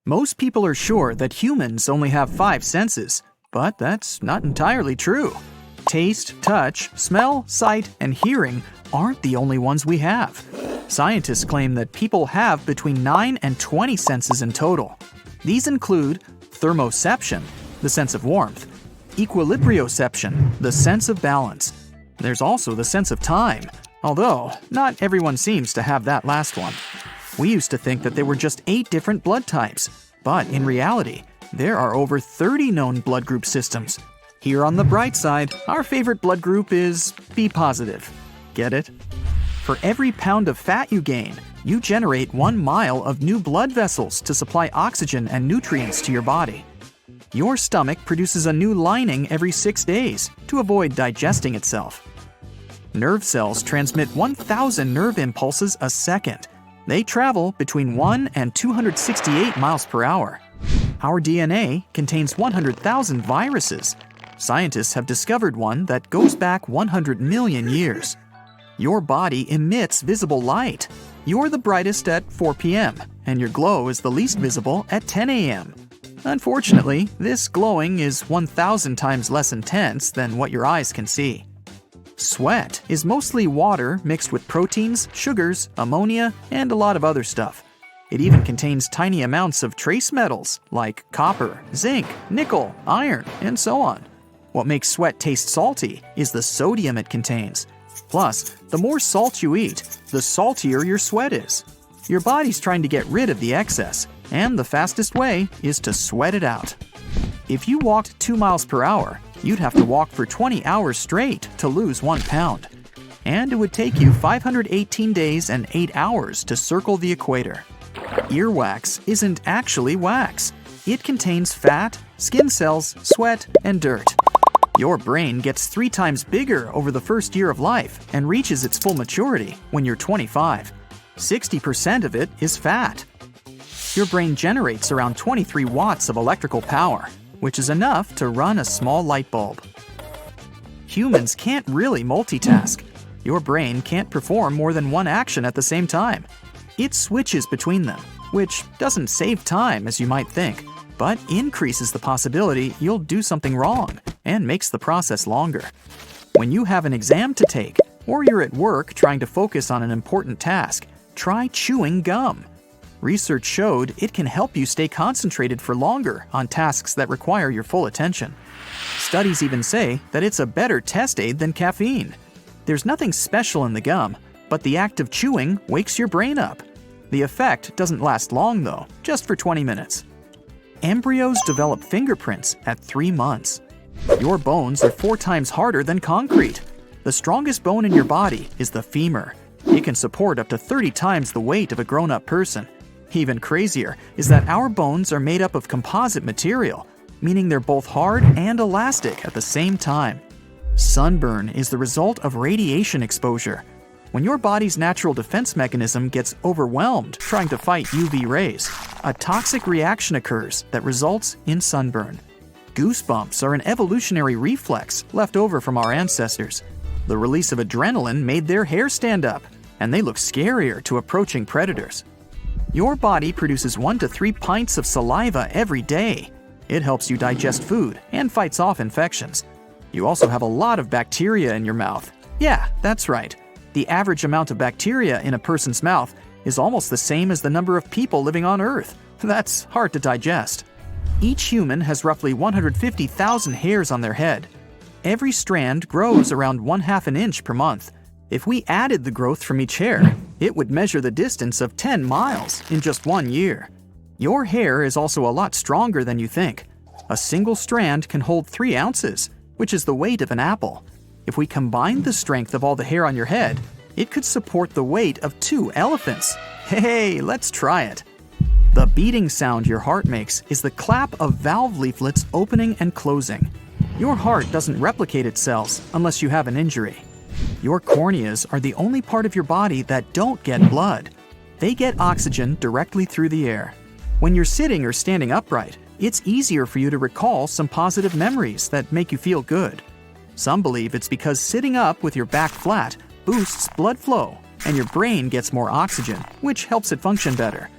Most people are sure that humans only have 5 senses, but that's not entirely true. Taste, touch, smell, sight, and hearing aren't the only ones we have. Scientists claim that people have between 9 and 20 senses in total. These include thermoception, the sense of warmth, equilibrioception, the sense of balance. There's also the sense of time, although not everyone seems to have that last one. We used to think that there were just 8 different blood types, but in reality, there are over 30 known blood group systems. Here on the bright side, our favorite blood group is B positive. Get it? For every pound of fat you gain, you generate 1 mile of new blood vessels to supply oxygen and nutrients to your body. Your stomach produces a new lining every 6 days to avoid digesting itself. Nerve cells transmit 1,000 nerve impulses a second. They travel between 1 and 268 miles per hour. Our DNA contains 100,000 viruses. Scientists have discovered one that goes back 100 million years. Your body emits visible light. You're the brightest at 4 p.m., and your glow is the least visible at 10 a.m. Unfortunately, this glowing is 1,000 times less intense than what your eyes can see. Sweat is mostly water mixed with proteins, sugars, ammonia, and a lot of other stuff. It even contains tiny amounts of trace metals like copper, zinc, nickel, iron, and so on. What makes sweat taste salty is the sodium it contains. Plus, the more salt you eat, the saltier your sweat is. Your body's trying to get rid of the excess, and the fastest way is to sweat it out. If you walked 2 miles per hour, you'd have to walk for 20 hours straight to lose 1 pound. And it would take you 518 days and 8 hours to circle the equator. Earwax isn't actually wax. It contains fat, skin cells, sweat, and dirt. Your brain gets 3 times bigger over the first year of life and reaches its full maturity when you're 25. 60% of it is fat. Your brain generates around 23 watts of electrical power, which is enough to run a small light bulb. Humans can't really multitask. Your brain can't perform more than 1 action at the same time. It switches between them, which doesn't save time as you might think, but increases the possibility you'll do something wrong and makes the process longer. When you have an exam to take, or you're at work trying to focus on an important task, try chewing gum. Research showed it can help you stay concentrated for longer on tasks that require your full attention. Studies even say that it's a better test aid than caffeine. There's nothing special in the gum, but the act of chewing wakes your brain up. The effect doesn't last long though, just for 20 minutes. Embryos develop fingerprints at 3 months. Your bones are 4 times harder than concrete. The strongest bone in your body is the femur. It can support up to 30 times the weight of a grown-up person. Even crazier is that our bones are made up of composite material, meaning they're both hard and elastic at the same time. Sunburn is the result of radiation exposure. When your body's natural defense mechanism gets overwhelmed trying to fight UV rays, a toxic reaction occurs that results in sunburn. Goosebumps are an evolutionary reflex left over from our ancestors. The release of adrenaline made their hair stand up, and they look scarier to approaching predators. Your body produces 1 to 3 pints of saliva every day. It helps you digest food and fights off infections. You also have a lot of bacteria in your mouth. Yeah, that's right. The average amount of bacteria in a person's mouth is almost the same as the number of people living on Earth. That's hard to digest. Each human has roughly 150,000 hairs on their head. Every strand grows around 1/2 inch per month. If we added the growth from each hair, it would measure the distance of 10 miles in just 1 year. Your hair is also a lot stronger than you think. A single strand can hold 3 ounces, which is the weight of an apple. If we combined the strength of all the hair on your head, it could support the weight of 2 elephants. Hey, let's try it. The beating sound your heart makes is the clap of valve leaflets opening and closing. Your heart doesn't replicate its cells unless you have an injury. Your corneas are the only part of your body that don't get blood. They get oxygen directly through the air. When you're sitting or standing upright, it's easier for you to recall some positive memories that make you feel good. Some believe it's because sitting up with your back flat boosts blood flow, and your brain gets more oxygen, which helps it function better.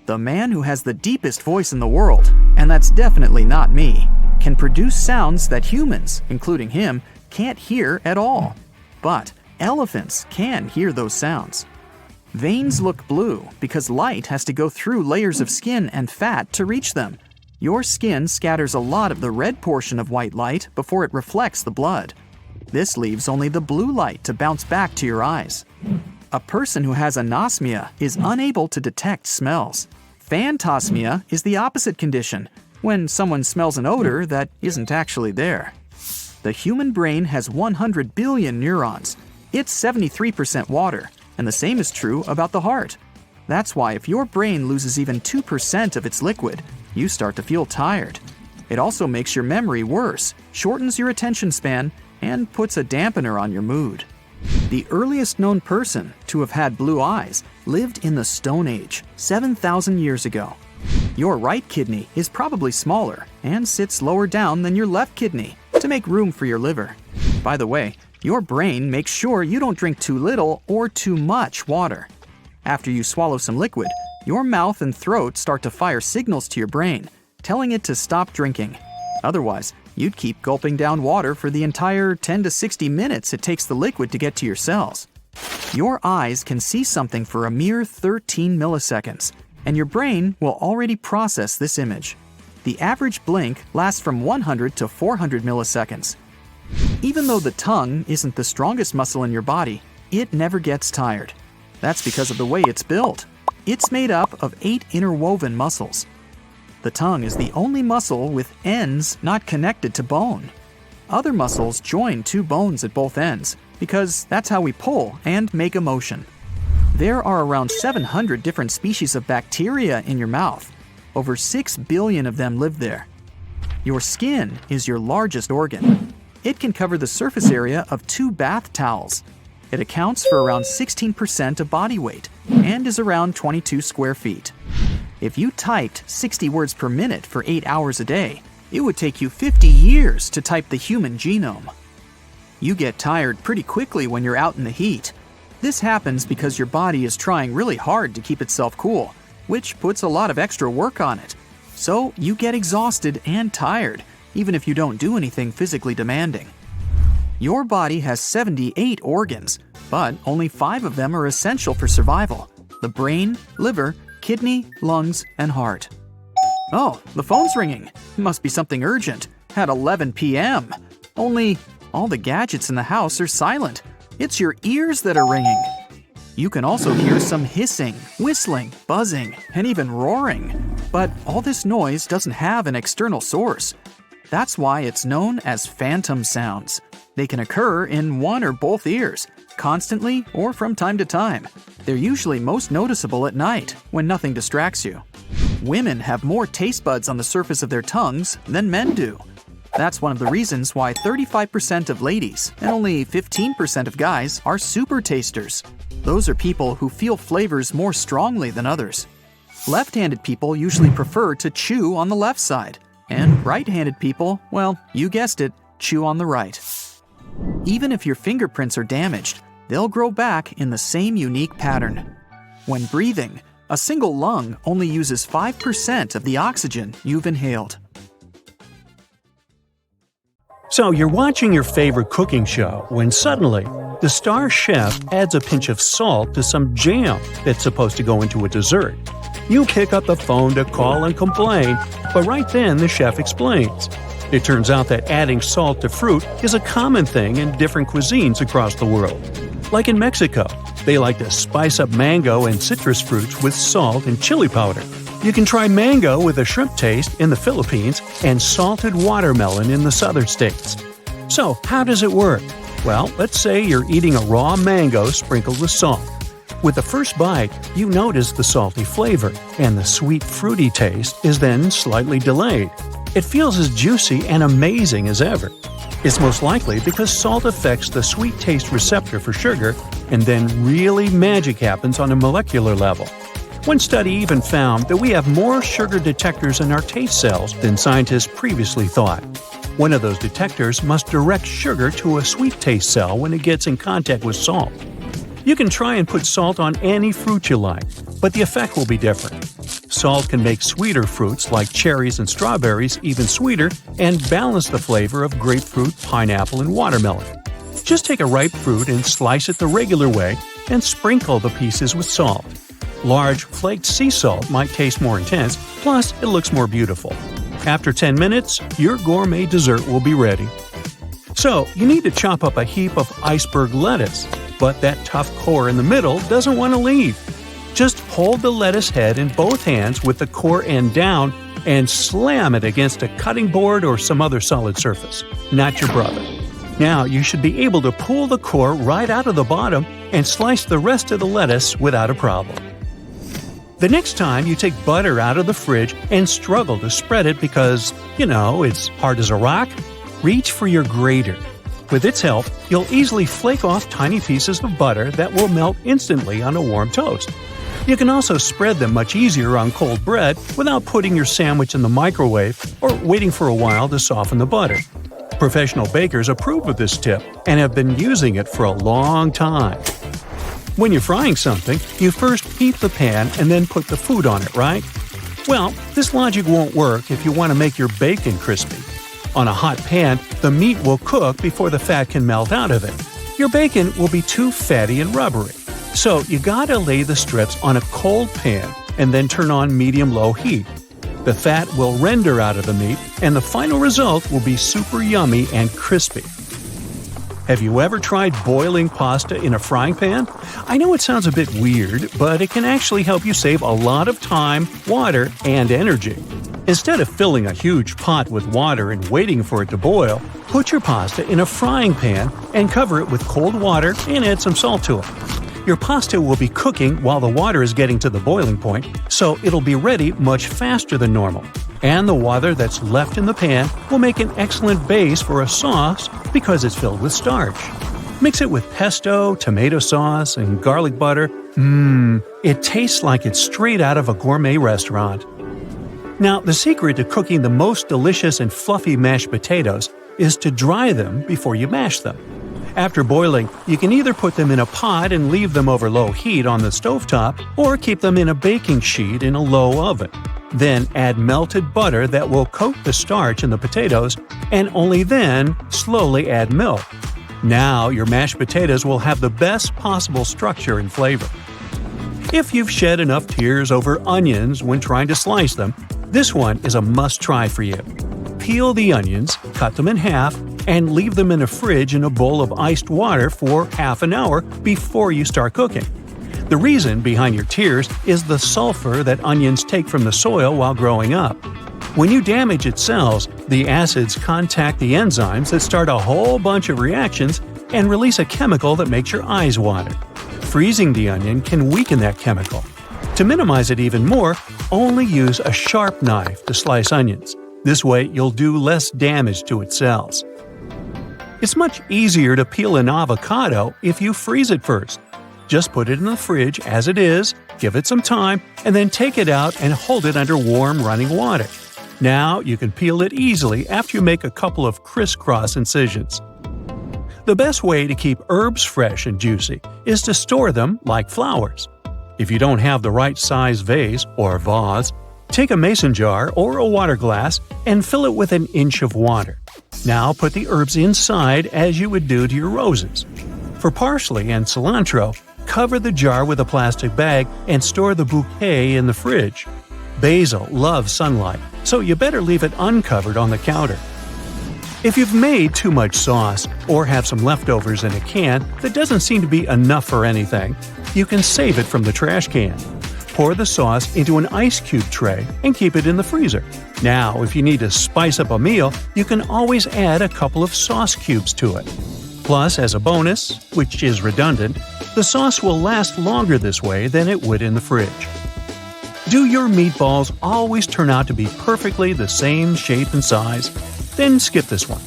The man who has the deepest voice in the world, and that's definitely not me, can produce sounds that humans, including him, can't hear at all. But elephants can hear those sounds. Veins look blue because light has to go through layers of skin and fat to reach them. Your skin scatters a lot of the red portion of white light before it reflects the blood. This leaves only the blue light to bounce back to your eyes. A person who has anosmia is unable to detect smells. Phantosmia is the opposite condition, when someone smells an odor that isn't actually there. The human brain has 100 billion neurons. It's 73% water, and the same is true about the heart. That's why if your brain loses even 2% of its liquid, you start to feel tired. It also makes your memory worse, shortens your attention span, and puts a dampener on your mood. The earliest known person to have had blue eyes lived in the Stone Age, 7,000 years ago. Your right kidney is probably smaller and sits lower down than your left kidney to make room for your liver. By the way, your brain makes sure you don't drink too little or too much water. After you swallow some liquid, your mouth and throat start to fire signals to your brain, telling it to stop drinking. Otherwise, you'd keep gulping down water for the entire 10 to 60 minutes it takes the liquid to get to your cells. Your eyes can see something for a mere 13 milliseconds, and your brain will already process this image. The average blink lasts from 100 to 400 milliseconds. Even though the tongue isn't the strongest muscle in your body, it never gets tired. That's because of the way it's built. It's made up of 8 interwoven muscles. The tongue is the only muscle with ends not connected to bone. Other muscles join 2 bones at both ends because that's how we pull and make a motion. There are around 700 different species of bacteria in your mouth. Over 6 billion of them live there. Your skin is your largest organ. It can cover the surface area of 2 bath towels. It accounts for around 16% of body weight and is around 22 square feet. If you typed 60 words per minute for 8 hours a day, it would take you 50 years to type the human genome. You get tired pretty quickly when you're out in the heat. This happens because your body is trying really hard to keep itself cool, which puts a lot of extra work on it. So you get exhausted and tired, even if you don't do anything physically demanding. Your body has 78 organs, but only 5 of them are essential for survival: the brain, liver, kidney, lungs, and heart. Oh, the phone's ringing. Must be something urgent. At 11 p.m. Only all the gadgets in the house are silent. It's your ears that are ringing. You can also hear some hissing, whistling, buzzing, and even roaring. But all this noise doesn't have an external source. That's why it's known as phantom sounds. They can occur in one or both ears, constantly or from time to time. They're usually most noticeable at night, when nothing distracts you. Women have more taste buds on the surface of their tongues than men do. That's one of the reasons why 35% of ladies and only 15% of guys are super tasters. Those are people who feel flavors more strongly than others. Left-handed people usually prefer to chew on the left side, and right-handed people, well, you guessed it, chew on the right. Even if your fingerprints are damaged, they'll grow back in the same unique pattern. When breathing, a single lung only uses 5% of the oxygen you've inhaled. So you're watching your favorite cooking show when suddenly the star chef adds a pinch of salt to some jam that's supposed to go into a dessert. You pick up the phone to call and complain, but right then the chef explains. It turns out that adding salt to fruit is a common thing in different cuisines across the world. Like in Mexico, they like to spice up mango and citrus fruits with salt and chili powder. You can try mango with a shrimp taste in the Philippines and salted watermelon in the southern states. So, how does it work? Well, let's say you're eating a raw mango sprinkled with salt. With the first bite, you notice the salty flavor, and the sweet fruity taste is then slightly delayed. It feels as juicy and amazing as ever. It's most likely because salt affects the sweet taste receptor for sugar, and then really magic happens on a molecular level. One study even found that we have more sugar detectors in our taste cells than scientists previously thought. One of those detectors must direct sugar to a sweet taste cell when it gets in contact with salt. You can try and put salt on any fruit you like, but the effect will be different. Salt can make sweeter fruits like cherries and strawberries even sweeter and balance the flavor of grapefruit, pineapple, and watermelon. Just take a ripe fruit and slice it the regular way and sprinkle the pieces with salt. Large, flaked sea salt might taste more intense, plus it looks more beautiful. After 10 minutes, your gourmet dessert will be ready. So, you need to chop up a heap of iceberg lettuce, but that tough core in the middle doesn't want to leave. Just hold the lettuce head in both hands with the core end down and slam it against a cutting board or some other solid surface, not your brother. Now you should be able to pull the core right out of the bottom and slice the rest of the lettuce without a problem. The next time you take butter out of the fridge and struggle to spread it because, it's hard as a rock, reach for your grater. With its help, you'll easily flake off tiny pieces of butter that will melt instantly on a warm toast. You can also spread them much easier on cold bread without putting your sandwich in the microwave or waiting for a while to soften the butter. Professional bakers approve of this tip and have been using it for a long time. When you're frying something, you first heat the pan and then put the food on it, right? Well, this logic won't work if you want to make your bacon crispy. On a hot pan, the meat will cook before the fat can melt out of it. Your bacon will be too fatty and rubbery. So you gotta lay the strips on a cold pan and then turn on medium-low heat. The fat will render out of the meat, and the final result will be super yummy and crispy. Have you ever tried boiling pasta in a frying pan? I know it sounds a bit weird, but it can actually help you save a lot of time, water, and energy. Instead of filling a huge pot with water and waiting for it to boil, put your pasta in a frying pan and cover it with cold water and add some salt to it. Your pasta will be cooking while the water is getting to the boiling point, so it'll be ready much faster than normal. And the water that's left in the pan will make an excellent base for a sauce because it's filled with starch. Mix it with pesto, tomato sauce, and garlic butter. It tastes like it's straight out of a gourmet restaurant. Now, the secret to cooking the most delicious and fluffy mashed potatoes is to dry them before you mash them. After boiling, you can either put them in a pot and leave them over low heat on the stovetop, or keep them in a baking sheet in a low oven. Then add melted butter that will coat the starch in the potatoes, and only then slowly add milk. Now your mashed potatoes will have the best possible structure and flavor. If you've shed enough tears over onions when trying to slice them, this one is a must-try for you. Peel the onions, cut them in half, and leave them in a fridge in a bowl of iced water for half an hour before you start cooking. The reason behind your tears is the sulfur that onions take from the soil while growing up. When you damage its cells, the acids contact the enzymes that start a whole bunch of reactions and release a chemical that makes your eyes water. Freezing the onion can weaken that chemical. To minimize it even more, only use a sharp knife to slice onions. This way, you'll do less damage to its cells. It's much easier to peel an avocado if you freeze it first. Just put it in the fridge as it is, give it some time, and then take it out and hold it under warm running water. Now you can peel it easily after you make a couple of crisscross incisions. The best way to keep herbs fresh and juicy is to store them like flowers. If you don't have the right size vase or vase, take a mason jar or a water glass and fill it with an inch of water. Now put the herbs inside as you would do to your roses. For parsley and cilantro, cover the jar with a plastic bag and store the bouquet in the fridge. Basil loves sunlight, so you better leave it uncovered on the counter. If you've made too much sauce or have some leftovers in a can that doesn't seem to be enough for anything, you can save it from the trash can. Pour the sauce into an ice cube tray and keep it in the freezer. Now, if you need to spice up a meal, you can always add a couple of sauce cubes to it. Plus, as a bonus, which is redundant, the sauce will last longer this way than it would in the fridge. Do your meatballs always turn out to be perfectly the same shape and size? Then skip this one.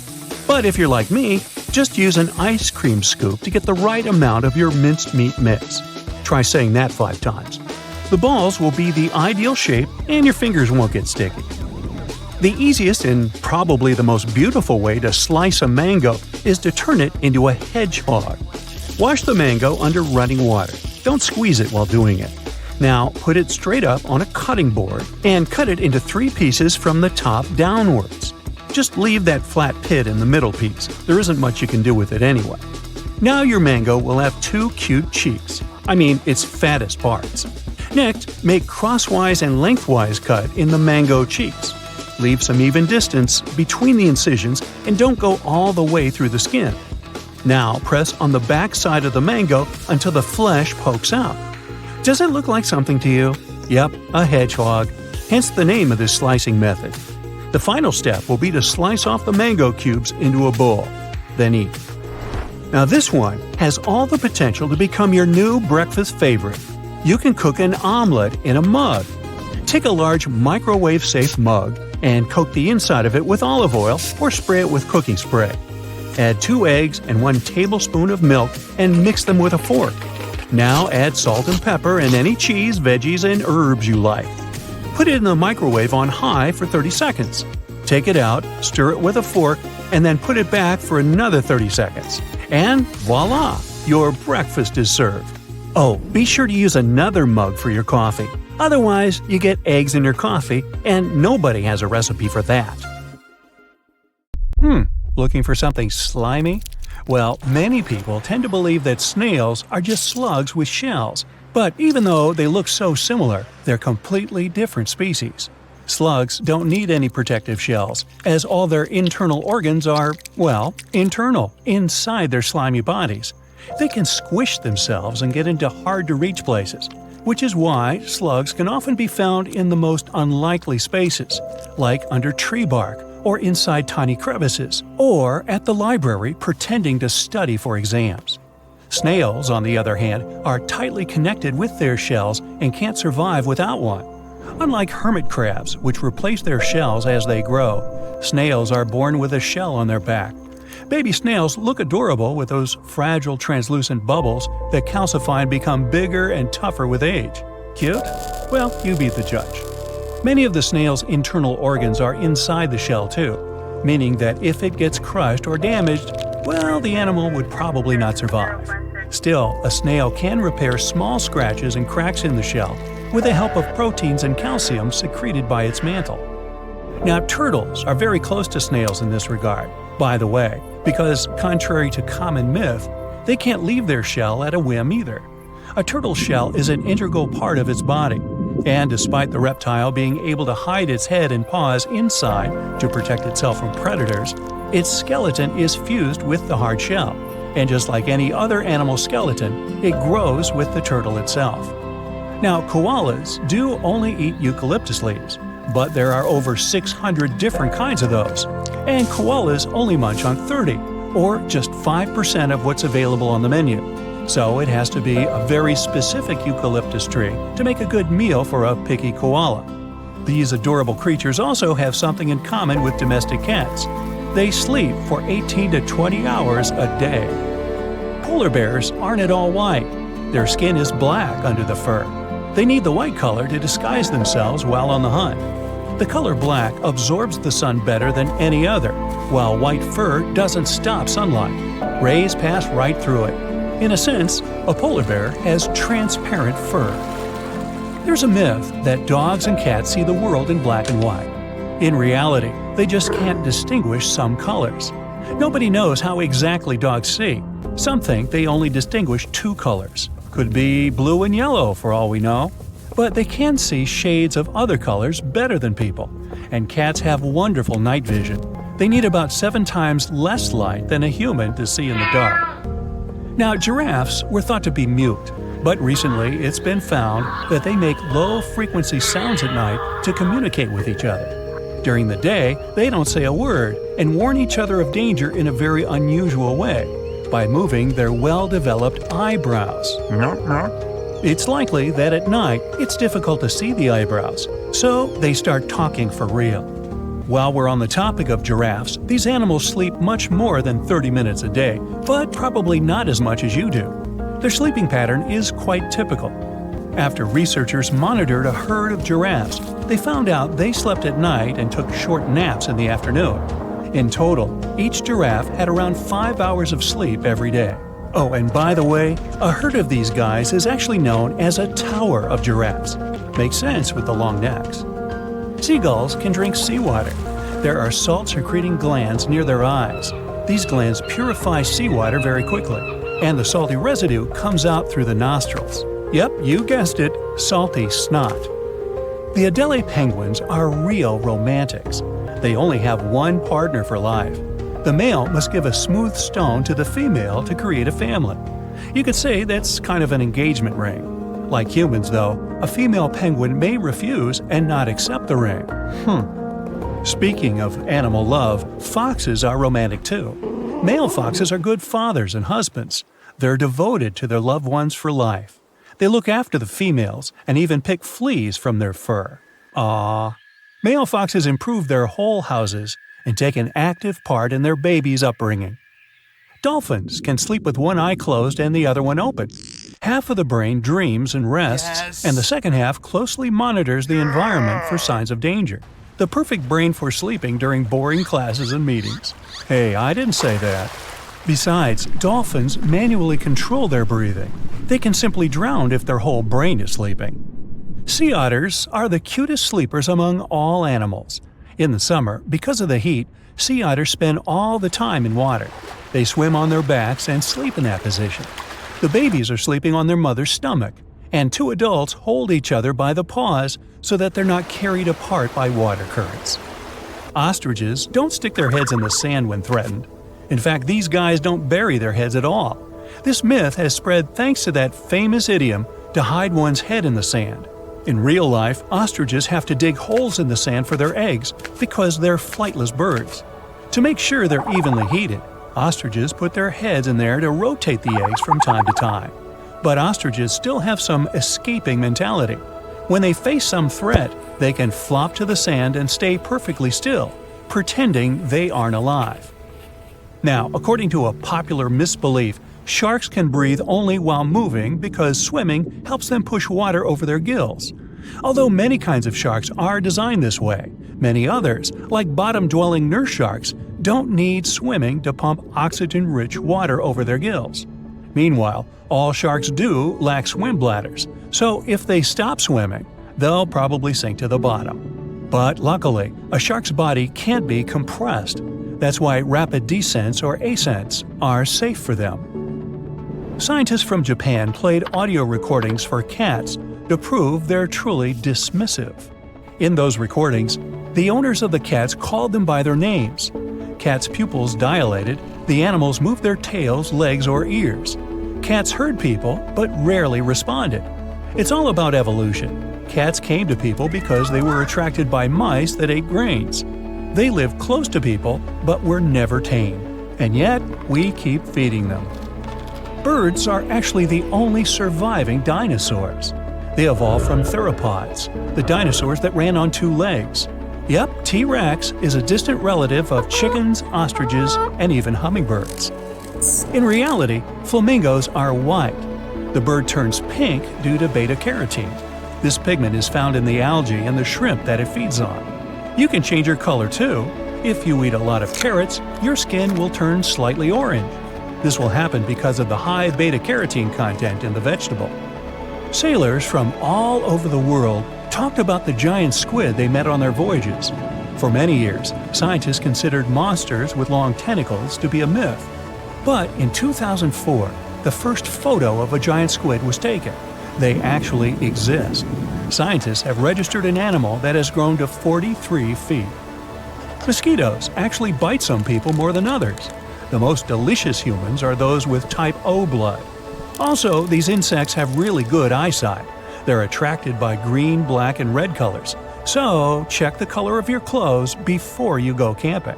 But if you're like me, just use an ice cream scoop to get the right amount of your minced meat mix. Try saying that 5 times. The balls will be the ideal shape and your fingers won't get sticky. The easiest and probably the most beautiful way to slice a mango is to turn it into a hedgehog. Wash the mango under running water. Don't squeeze it while doing it. Now, put it straight up on a cutting board and cut it into 3 pieces from the top downwards. Just leave that flat pit in the middle piece. There isn't much you can do with it anyway. Now your mango will have 2 cute cheeks. I mean, its fattest parts. Next, make crosswise and lengthwise cut in the mango cheeks. Leave some even distance between the incisions and don't go all the way through the skin. Now press on the back side of the mango until the flesh pokes out. Does it look like something to you? Yep, a hedgehog. Hence the name of this slicing method. The final step will be to slice off the mango cubes into a bowl. Then eat. Now this one has all the potential to become your new breakfast favorite. You can cook an omelet in a mug. Take a large microwave-safe mug and coat the inside of it with olive oil or spray it with cooking spray. Add 2 eggs and 1 tablespoon of milk and mix them with a fork. Now add salt and pepper and any cheese, veggies, and herbs you like. Put it in the microwave on high for 30 seconds. Take it out, stir it with a fork, and then put it back for another 30 seconds. And voila! Your breakfast is served. Oh, be sure to use another mug for your coffee. Otherwise, you get eggs in your coffee, and nobody has a recipe for that. Looking for something slimy? Well, many people tend to believe that snails are just slugs with shells. But even though they look so similar, they're completely different species. Slugs don't need any protective shells, as all their internal organs are, well, internal, inside their slimy bodies. They can squish themselves and get into hard-to-reach places, which is why slugs can often be found in the most unlikely spaces, like under tree bark, or inside tiny crevices, or at the library pretending to study for exams. Snails, on the other hand, are tightly connected with their shells and can't survive without one. Unlike hermit crabs, which replace their shells as they grow, snails are born with a shell on their back. Baby snails look adorable with those fragile translucent bubbles that calcify and become bigger and tougher with age. Cute? Well, you be the judge. Many of the snail's internal organs are inside the shell too, meaning that if it gets crushed or damaged, well, the animal would probably not survive. Still, a snail can repair small scratches and cracks in the shell with the help of proteins and calcium secreted by its mantle. Now, turtles are very close to snails in this regard, by the way, because contrary to common myth, they can't leave their shell at a whim either. A turtle's shell is an integral part of its body, and despite the reptile being able to hide its head and paws inside to protect itself from predators, its skeleton is fused with the hard shell, and just like any other animal skeleton, it grows with the turtle itself. Now, koalas do only eat eucalyptus leaves, but there are over 600 different kinds of those, and koalas only munch on 30, or just 5% of what's available on the menu. So it has to be a very specific eucalyptus tree to make a good meal for a picky koala. These adorable creatures also have something in common with domestic cats. They sleep for 18 to 20 hours a day. Polar bears aren't at all white. Their skin is black under the fur. They need the white color to disguise themselves while on the hunt. The color black absorbs the sun better than any other, while white fur doesn't stop sunlight. Rays pass right through it. In a sense, a polar bear has transparent fur. There's a myth that dogs and cats see the world in black and white. In reality, they just can't distinguish some colors. Nobody knows how exactly dogs see. Some think they only distinguish 2 colors. Could be blue and yellow for all we know. But they can see shades of other colors better than people. And cats have wonderful night vision. They need about 7 times less light than a human to see in the dark. Now, giraffes were thought to be mute, but recently it's been found that they make low-frequency sounds at night to communicate with each other. During the day, they don't say a word and warn each other of danger in a very unusual way, by moving their well-developed eyebrows. It's likely that at night it's difficult to see the eyebrows, so they start talking for real. While we're on the topic of giraffes, these animals sleep much more than 30 minutes a day, but probably not as much as you do. Their sleeping pattern is quite typical. After researchers monitored a herd of giraffes, they found out they slept at night and took short naps in the afternoon. In total, each giraffe had around 5 hours of sleep every day. Oh, and by the way, a herd of these guys is actually known as a tower of giraffes. Makes sense with the long necks. Seagulls can drink seawater. There are salt-secreting glands near their eyes. These glands purify seawater very quickly, and the salty residue comes out through the nostrils. Yep, you guessed it, salty snot. The Adelie penguins are real romantics. They only have one partner for life. The male must give a smooth stone to the female to create a family. You could say that's kind of an engagement ring. Like humans, though, a female penguin may refuse and not accept the ring. Speaking of animal love, foxes are romantic too. Male foxes are good fathers and husbands. They're devoted to their loved ones for life. They look after the females and even pick fleas from their fur. Aww. Male foxes improve their whole houses and take an active part in their baby's upbringing. Dolphins can sleep with one eye closed and the other one open. Half of the brain dreams and rests, and the second half closely monitors the environment for signs of danger. The perfect brain for sleeping during boring classes and meetings. Hey, I didn't say that. Besides, dolphins manually control their breathing. They can simply drown if their whole brain is sleeping. Sea otters are the cutest sleepers among all animals. In the summer, because of the heat, sea otters spend all the time in water. They swim on their backs and sleep in that position. The babies are sleeping on their mother's stomach, and two adults hold each other by the paws so that they're not carried apart by water currents. Ostriches don't stick their heads in the sand when threatened. In fact, these guys don't bury their heads at all. This myth has spread thanks to that famous idiom to hide one's head in the sand. In real life, ostriches have to dig holes in the sand for their eggs because they're flightless birds. To make sure they're evenly heated, ostriches put their heads in there to rotate the eggs from time to time. But ostriches still have some escaping mentality. When they face some threat, they can flop to the sand and stay perfectly still, pretending they aren't alive. Now, according to a popular misbelief, sharks can breathe only while moving because swimming helps them push water over their gills. Although many kinds of sharks are designed this way, many others, like bottom-dwelling nurse sharks, don't need swimming to pump oxygen-rich water over their gills. Meanwhile, all sharks do lack swim bladders, so if they stop swimming, they'll probably sink to the bottom. But luckily, a shark's body can't be compressed. That's why rapid descents or ascents are safe for them. Scientists from Japan played audio recordings for cats to prove they're truly dismissive. In those recordings, the owners of the cats called them by their names. Cats' pupils dilated, the animals moved their tails, legs, or ears. Cats heard people, but rarely responded. It's all about evolution. Cats came to people because they were attracted by mice that ate grains. They lived close to people, but were never tame. And yet, we keep feeding them. Birds are actually the only surviving dinosaurs. They evolved from theropods, the dinosaurs that ran on two legs. Yep, T-Rex is a distant relative of chickens, ostriches, and even hummingbirds. In reality, flamingos are white. The bird turns pink due to beta-carotene. This pigment is found in the algae and the shrimp that it feeds on. You can change your color too. If you eat a lot of carrots, your skin will turn slightly orange. This will happen because of the high beta-carotene content in the vegetable. Sailors from all over the world talked about the giant squid they met on their voyages. For many years, scientists considered monsters with long tentacles to be a myth. But in 2004, the first photo of a giant squid was taken. They actually exist. Scientists have registered an animal that has grown to 43 feet. Mosquitoes actually bite some people more than others. The most delicious humans are those with type O blood. Also, these insects have really good eyesight. They're attracted by green, black, and red colors. So, check the color of your clothes before you go camping.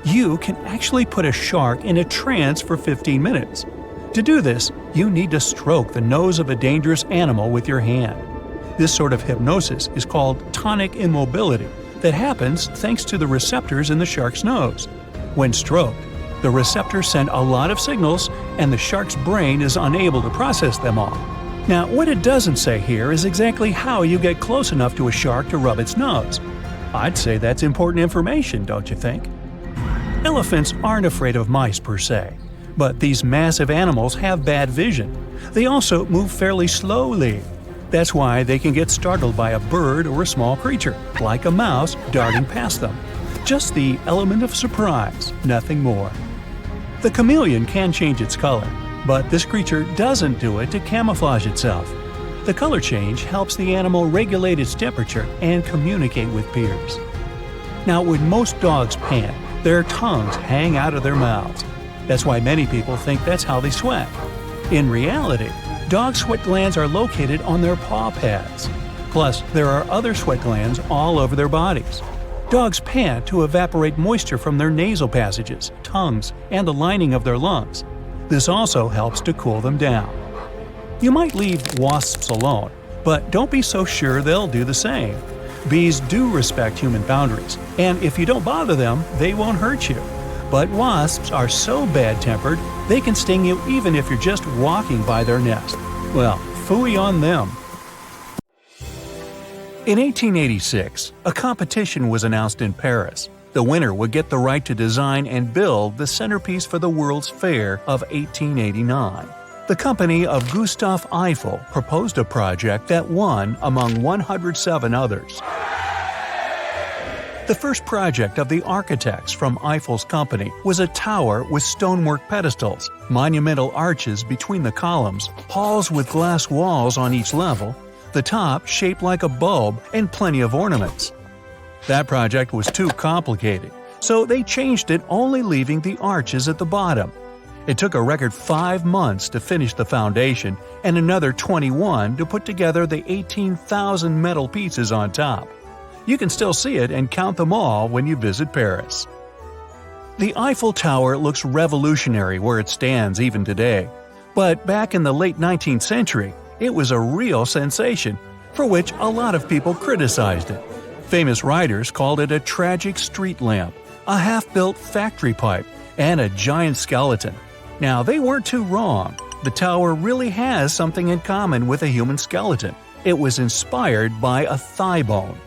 You can actually put a shark in a trance for 15 minutes. To do this, you need to stroke the nose of a dangerous animal with your hand. This sort of hypnosis is called tonic immobility that happens thanks to the receptors in the shark's nose. When stroked, the receptors send a lot of signals and the shark's brain is unable to process them all. Now, what it doesn't say here is exactly how you get close enough to a shark to rub its nose. I'd say that's important information, don't you think? Elephants aren't afraid of mice per se, But these massive animals have bad vision. They also move fairly slowly. That's why they can get startled by a bird or a small creature, like a mouse darting past them. Just the element of surprise, nothing more. The chameleon can change its color, but this creature doesn't do it to camouflage itself. The color change helps the animal regulate its temperature and communicate with peers. Now, when most dogs pant, their tongues hang out of their mouths. That's why many people think that's how they sweat. In reality, dog sweat glands are located on their paw pads. Plus, there are other sweat glands all over their bodies. Dogs pant to evaporate moisture from their nasal passages, tongues, and the lining of their lungs. This also helps to cool them down. You might leave wasps alone, but don't be so sure they'll do the same. Bees do respect human boundaries, and if you don't bother them, they won't hurt you. But wasps are so bad-tempered, they can sting you even if you're just walking by their nest. Well, phooey on them. In 1886, a competition was announced in Paris. The winner would get the right to design and build the centerpiece for the World's Fair of 1889. The company of Gustave Eiffel proposed a project that won among 107 others. The first project of the architects from Eiffel's company was a tower with stonework pedestals, monumental arches between the columns, halls with glass walls on each level, the top shaped like a bulb, and plenty of ornaments. That project was too complicated, so they changed it, only leaving the arches at the bottom. It took a record 5 months to finish the foundation and another 21 to put together the 18,000 metal pieces on top. You can still see it and count them all when you visit Paris. The Eiffel Tower looks revolutionary where it stands even today. But back in the late 19th century, it was a real sensation, for which a lot of people criticized it. Famous writers called it a tragic street lamp, a half-built factory pipe, and a giant skeleton. Now, they weren't too wrong. The tower really has something in common with a human skeleton. It was inspired by a thigh bone.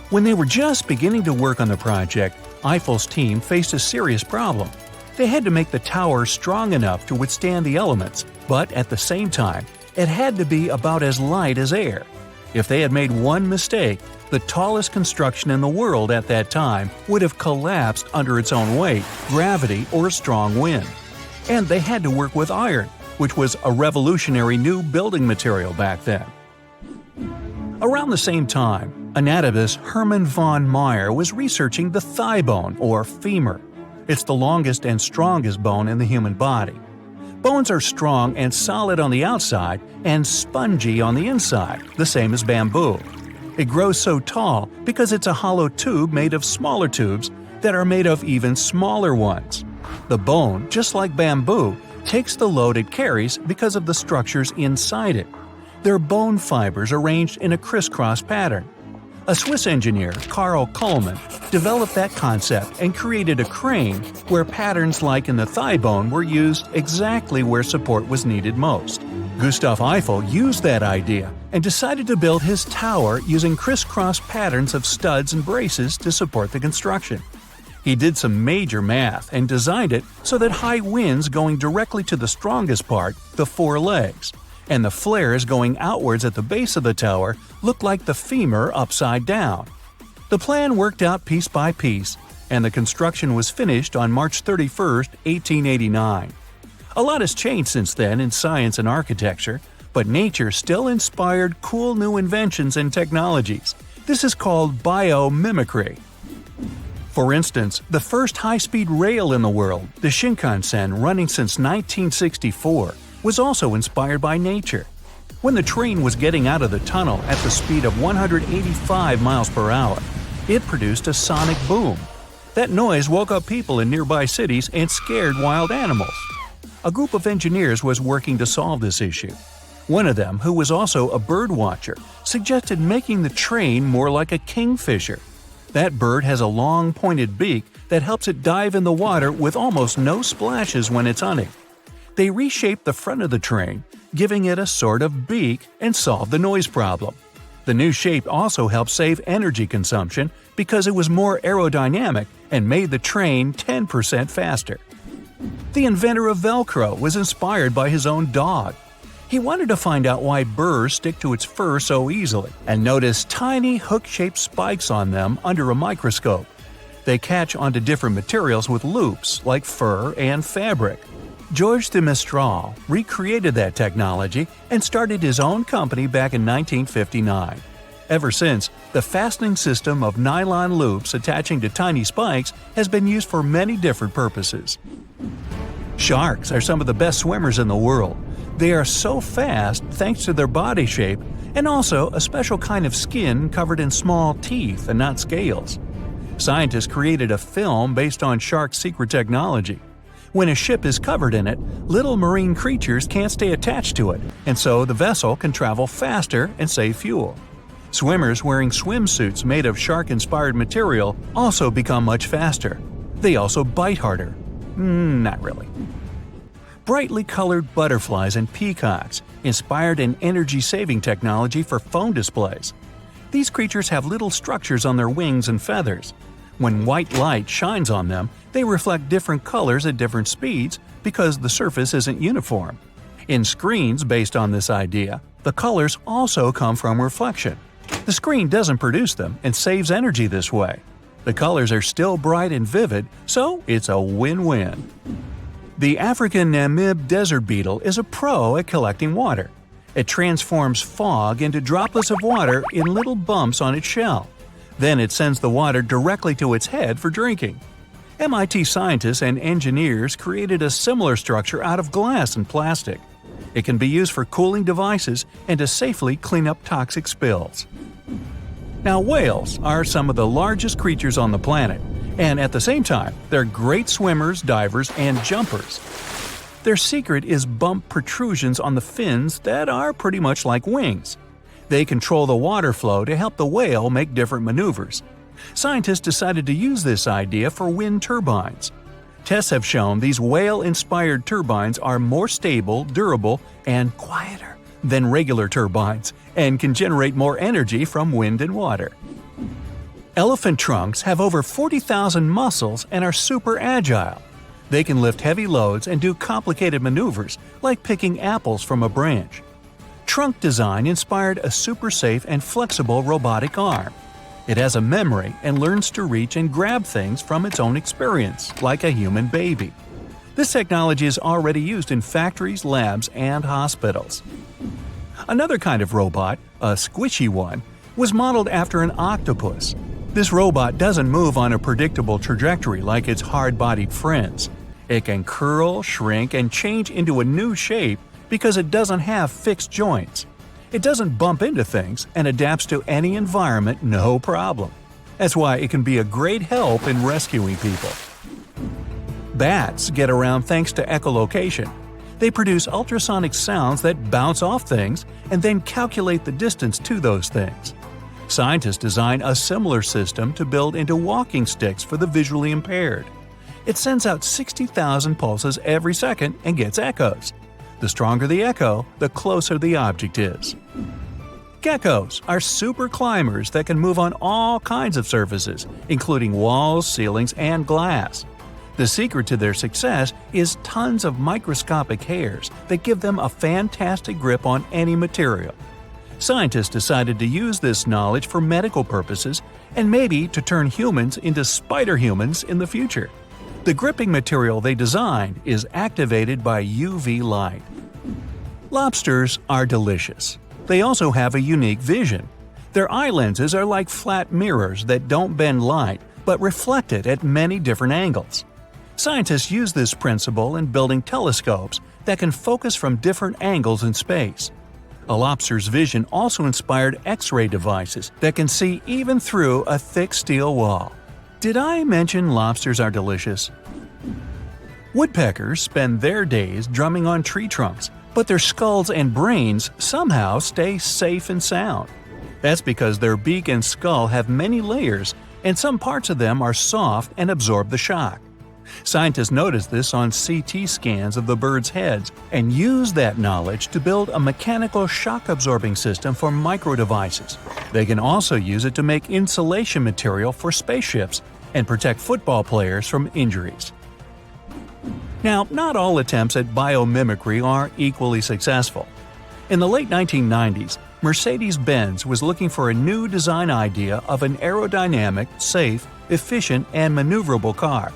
When they were just beginning to work on the project, Eiffel's team faced a serious problem. They had to make the tower strong enough to withstand the elements, but at the same time, it had to be about as light as air. If they had made one mistake, the tallest construction in the world at that time would have collapsed under its own weight, gravity, or a strong wind. And they had to work with iron, which was a revolutionary new building material back then. Around the same time, anatomist Hermann von Meyer was researching the thigh bone, or femur. It's the longest and strongest bone in the human body. Bones are strong and solid on the outside and spongy on the inside, the same as bamboo. It grows so tall because it's a hollow tube made of smaller tubes that are made of even smaller ones. The bone, just like bamboo, takes the load it carries because of the structures inside it. They're bone fibers arranged in a crisscross pattern. A Swiss engineer, Carl Kollmann, developed that concept and created a crane where patterns like in the thigh bone were used exactly where support was needed most. Gustave Eiffel used that idea and decided to build his tower using crisscross patterns of studs and braces to support the construction. He did some major math and designed it so that high winds going directly to the strongest part, the four legs, and the flares going outwards at the base of the tower looked like the femur upside down. The plan worked out piece by piece, and the construction was finished on March 31, 1889. A lot has changed since then in science and architecture, but nature still inspired cool new inventions and technologies. This is called biomimicry. For instance, the first high-speed rail in the world, the Shinkansen running since 1964, was also inspired by nature. When the train was getting out of the tunnel at the speed of 185 miles per hour, it produced a sonic boom. That noise woke up people in nearby cities and scared wild animals. A group of engineers was working to solve this issue. One of them, who was also a bird watcher, suggested making the train more like a kingfisher. That bird has a long, pointed beak that helps it dive in the water with almost no splashes when it's hunting. They reshaped the front of the train, giving it a sort of beak, and solved the noise problem. The new shape also helped save energy consumption because it was more aerodynamic and made the train 10% faster. The inventor of Velcro was inspired by his own dog. He wanted to find out why burrs stick to its fur so easily and noticed tiny hook-shaped spikes on them under a microscope. They catch onto different materials with loops, like fur and fabric. Georges de Mestral recreated that technology and started his own company back in 1959. Ever since, the fastening system of nylon loops attaching to tiny spikes has been used for many different purposes. Sharks are some of the best swimmers in the world. They are so fast thanks to their body shape and also a special kind of skin covered in small teeth and not scales. Scientists created a film based on sharks' secret technology. When a ship is covered in it, little marine creatures can't stay attached to it, and so the vessel can travel faster and save fuel. Swimmers wearing swimsuits made of shark-inspired material also become much faster. They also bite harder. Not really. Brightly colored butterflies and peacocks inspired an energy-saving technology for phone displays. These creatures have little structures on their wings and feathers. When white light shines on them, they reflect different colors at different speeds because the surface isn't uniform. In screens based on this idea, the colors also come from reflection. The screen doesn't produce them and saves energy this way. The colors are still bright and vivid, so it's a win-win. The African Namib desert beetle is a pro at collecting water. It transforms fog into droplets of water in little bumps on its shell. Then it sends the water directly to its head for drinking. MIT scientists and engineers created a similar structure out of glass and plastic. It can be used for cooling devices and to safely clean up toxic spills. Now, whales are some of the largest creatures on the planet, and at the same time, they're great swimmers, divers, and jumpers. Their secret is bump protrusions on the fins that are pretty much like wings. They control the water flow to help the whale make different maneuvers. Scientists decided to use this idea for wind turbines. Tests have shown these whale-inspired turbines are more stable, durable, and quieter than regular turbines, and can generate more energy from wind and water. Elephant trunks have over 40,000 muscles and are super agile. They can lift heavy loads and do complicated maneuvers, like picking apples from a branch. Trunk design inspired a super safe and flexible robotic arm. It has a memory and learns to reach and grab things from its own experience, like a human baby. This technology is already used in factories, labs, and hospitals. Another kind of robot, a squishy one, was modeled after an octopus. This robot doesn't move on a predictable trajectory like its hard-bodied friends. It can curl, shrink, and change into a new shape because it doesn't have fixed joints. It doesn't bump into things and adapts to any environment no problem. That's why it can be a great help in rescuing people. Bats get around thanks to echolocation. They produce ultrasonic sounds that bounce off things and then calculate the distance to those things. Scientists design a similar system to build into walking sticks for the visually impaired. It sends out 60,000 pulses every second and gets echoes. The stronger the echo, the closer the object is. Geckos are super climbers that can move on all kinds of surfaces, including walls, ceilings, and glass. The secret to their success is tons of microscopic hairs that give them a fantastic grip on any material. Scientists decided to use this knowledge for medical purposes and maybe to turn humans into spider humans in the future. The gripping material they designed is activated by UV light. Lobsters are delicious. They also have a unique vision. Their eye lenses are like flat mirrors that don't bend light but reflect it at many different angles. Scientists use this principle in building telescopes that can focus from different angles in space. A lobster's vision also inspired X-ray devices that can see even through a thick steel wall. Did I mention lobsters are delicious? Woodpeckers spend their days drumming on tree trunks, but their skulls and brains somehow stay safe and sound. That's because their beak and skull have many layers, and some parts of them are soft and absorb the shock. Scientists noticed this on CT scans of the birds' heads and used that knowledge to build a mechanical shock-absorbing system for micro-devices. They can also use it to make insulation material for spaceships and protect football players from injuries. Now, not all attempts at biomimicry are equally successful. In the late 1990s, Mercedes-Benz was looking for a new design idea of an aerodynamic, safe, efficient, and maneuverable car.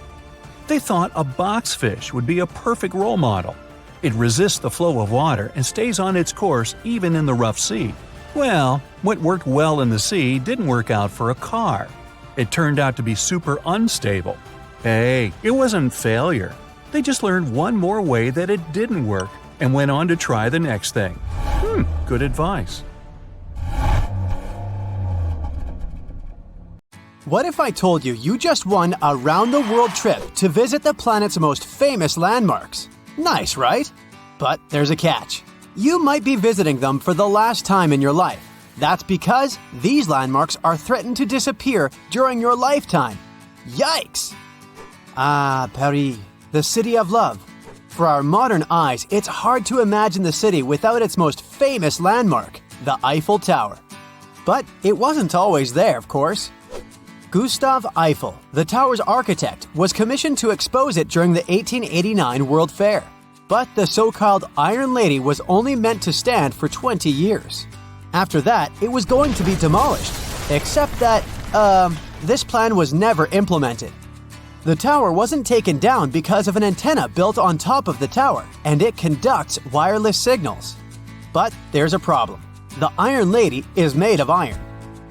They thought a boxfish would be a perfect role model. It resists the flow of water and stays on its course even in the rough sea. Well, what worked well in the sea didn't work out for a car. It turned out to be super unstable. Hey, it wasn't failure. They just learned one more way that it didn't work and went on to try the next thing. Good advice. What if I told you you just won a round-the-world trip to visit the planet's most famous landmarks? Nice, right? But there's a catch. You might be visiting them for the last time in your life. That's because these landmarks are threatened to disappear during your lifetime. Yikes! Ah, Paris, the city of love. For our modern eyes, it's hard to imagine the city without its most famous landmark, the Eiffel Tower. But it wasn't always there, of course. Gustav Eiffel, the tower's architect, was commissioned to expose it during the 1889 World Fair. But the so-called Iron Lady was only meant to stand for 20 years. After that, it was going to be demolished, except that, this plan was never implemented. The tower wasn't taken down because of an antenna built on top of the tower, and it conducts wireless signals. But there's a problem. The Iron Lady is made of iron.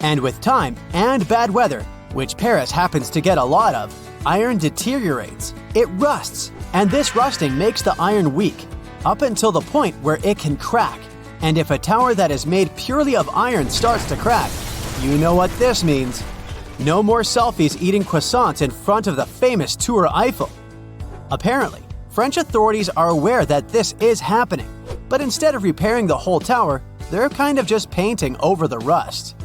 And with time and bad weather, which Paris happens to get a lot of, iron deteriorates. It rusts, and this rusting makes the iron weak, up until the point where it can crack. And if a tower that is made purely of iron starts to crack, you know what this means. No more selfies eating croissants in front of the famous Tour Eiffel. Apparently, French authorities are aware that this is happening, but instead of repairing the whole tower, they're kind of just painting over the rust.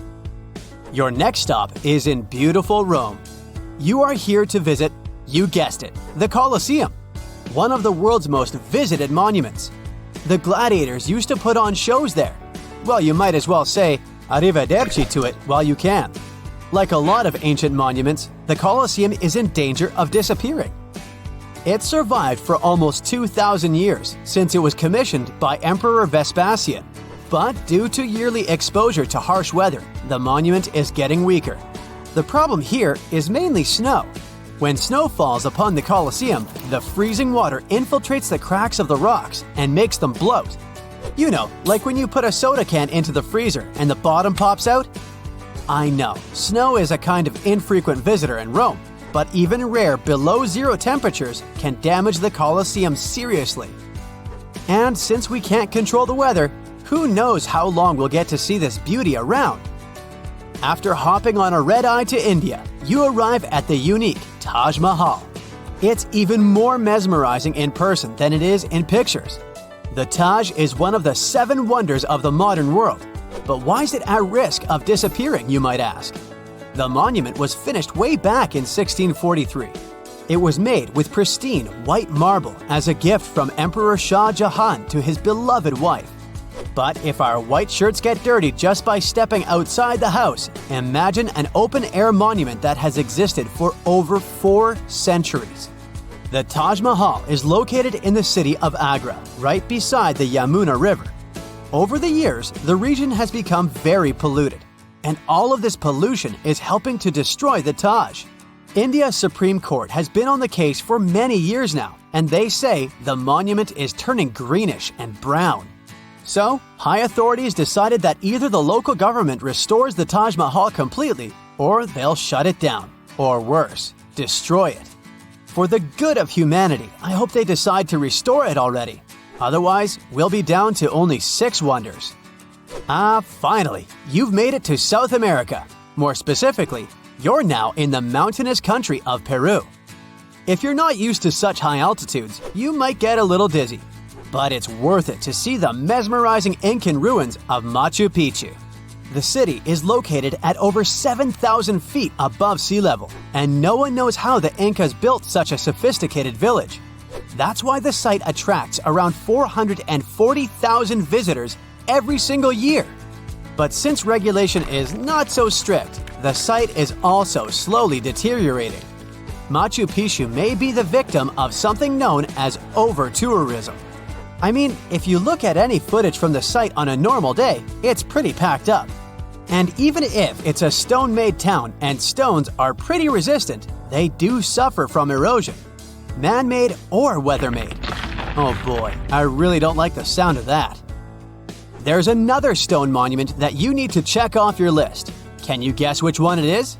Your next stop is in beautiful Rome. You are here to visit, you guessed it, the Colosseum, one of the world's most visited monuments. The gladiators used to put on shows there. Well, you might as well say arrivederci to it while you can. Like a lot of ancient monuments, the Colosseum is in danger of disappearing. It survived for almost 2,000 years since it was commissioned by Emperor Vespasian. But due to yearly exposure to harsh weather, the monument is getting weaker. The problem here is mainly snow. When snow falls upon the Colosseum, the freezing water infiltrates the cracks of the rocks and makes them bloat. You know, like when you put a soda can into the freezer and the bottom pops out? I know, snow is a kind of infrequent visitor in Rome, but even rare below-zero temperatures can damage the Colosseum seriously. And since we can't control the weather, who knows how long we'll get to see this beauty around? After hopping on a red-eye to India, you arrive at the unique Taj Mahal. It's even more mesmerizing in person than it is in pictures. The Taj is one of the 7 wonders of the modern world. But why is it at risk of disappearing, you might ask? The monument was finished way back in 1643. It was made with pristine white marble as a gift from Emperor Shah Jahan to his beloved wife. But if our white shirts get dirty just by stepping outside the house, imagine an open-air monument that has existed for over 4 centuries. The Taj Mahal is located in the city of Agra, right beside the Yamuna River. Over the years, the region has become very polluted, and all of this pollution is helping to destroy the Taj. India's Supreme Court has been on the case for many years now, and they say the monument is turning greenish and brown. So, high authorities decided that either the local government restores the Taj Mahal completely, or they'll shut it down, or worse, destroy it. For the good of humanity, I hope they decide to restore it already. Otherwise, we'll be down to only 6 wonders. Finally, you've made it to South America. More specifically, you're now in the mountainous country of Peru. If you're not used to such high altitudes, you might get a little dizzy. But it's worth it to see the mesmerizing Incan ruins of Machu Picchu. The city is located at over 7,000 feet above sea level, and no one knows how the Incas built such a sophisticated village. That's why the site attracts around 440,000 visitors every single year. But since regulation is not so strict, the site is also slowly deteriorating. Machu Picchu may be the victim of something known as over-tourism. I mean, if you look at any footage from the site on a normal day, it's pretty packed up. And even if it's a stone-made town and stones are pretty resistant, they do suffer from erosion, man-made or weather-made. Oh boy, I really don't like the sound of that. There's another stone monument that you need to check off your list. Can you guess which one it is?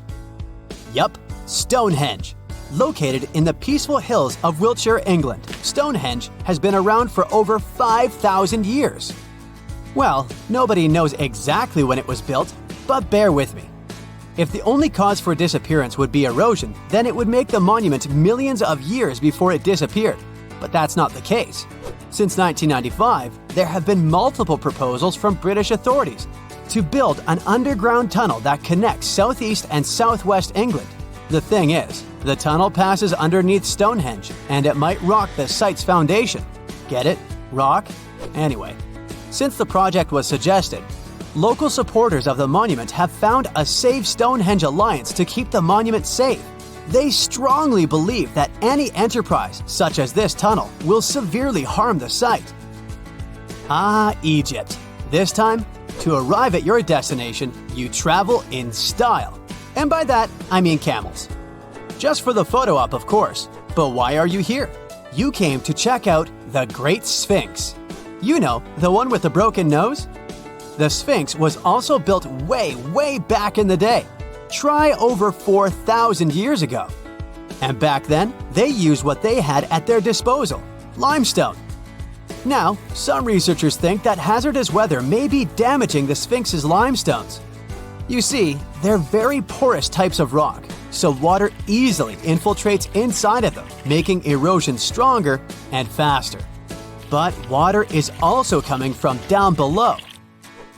Yup, Stonehenge. Located in the peaceful hills of Wiltshire, England, Stonehenge has been around for over 5,000 years. Well, nobody knows exactly when it was built, but bear with me. If the only cause for disappearance would be erosion, then it would make the monument millions of years before it disappeared. But that's not the case. Since 1995, there have been multiple proposals from British authorities to build an underground tunnel that connects southeast and southwest England. The thing is, the tunnel passes underneath Stonehenge, and it might rock the site's foundation. Get it? Rock? Anyway, since the project was suggested, local supporters of the monument have found a Save Stonehenge alliance to keep the monument safe. They strongly believe that any enterprise, such as this tunnel, will severely harm the site. Ah, Egypt. This time, to arrive at your destination, you travel in style. And by that, I mean camels. Just for the photo op, of course. But why are you here? You came to check out the Great Sphinx. You know, the one with the broken nose? The Sphinx was also built way back in the day. Try over 4,000 years ago. And back then, they used what they had at their disposal, limestone. Now, some researchers think that hazardous weather may be damaging the Sphinx's limestones. You see, they're very porous types of rock, so water easily infiltrates inside of them, making erosion stronger and faster. But water is also coming from down below.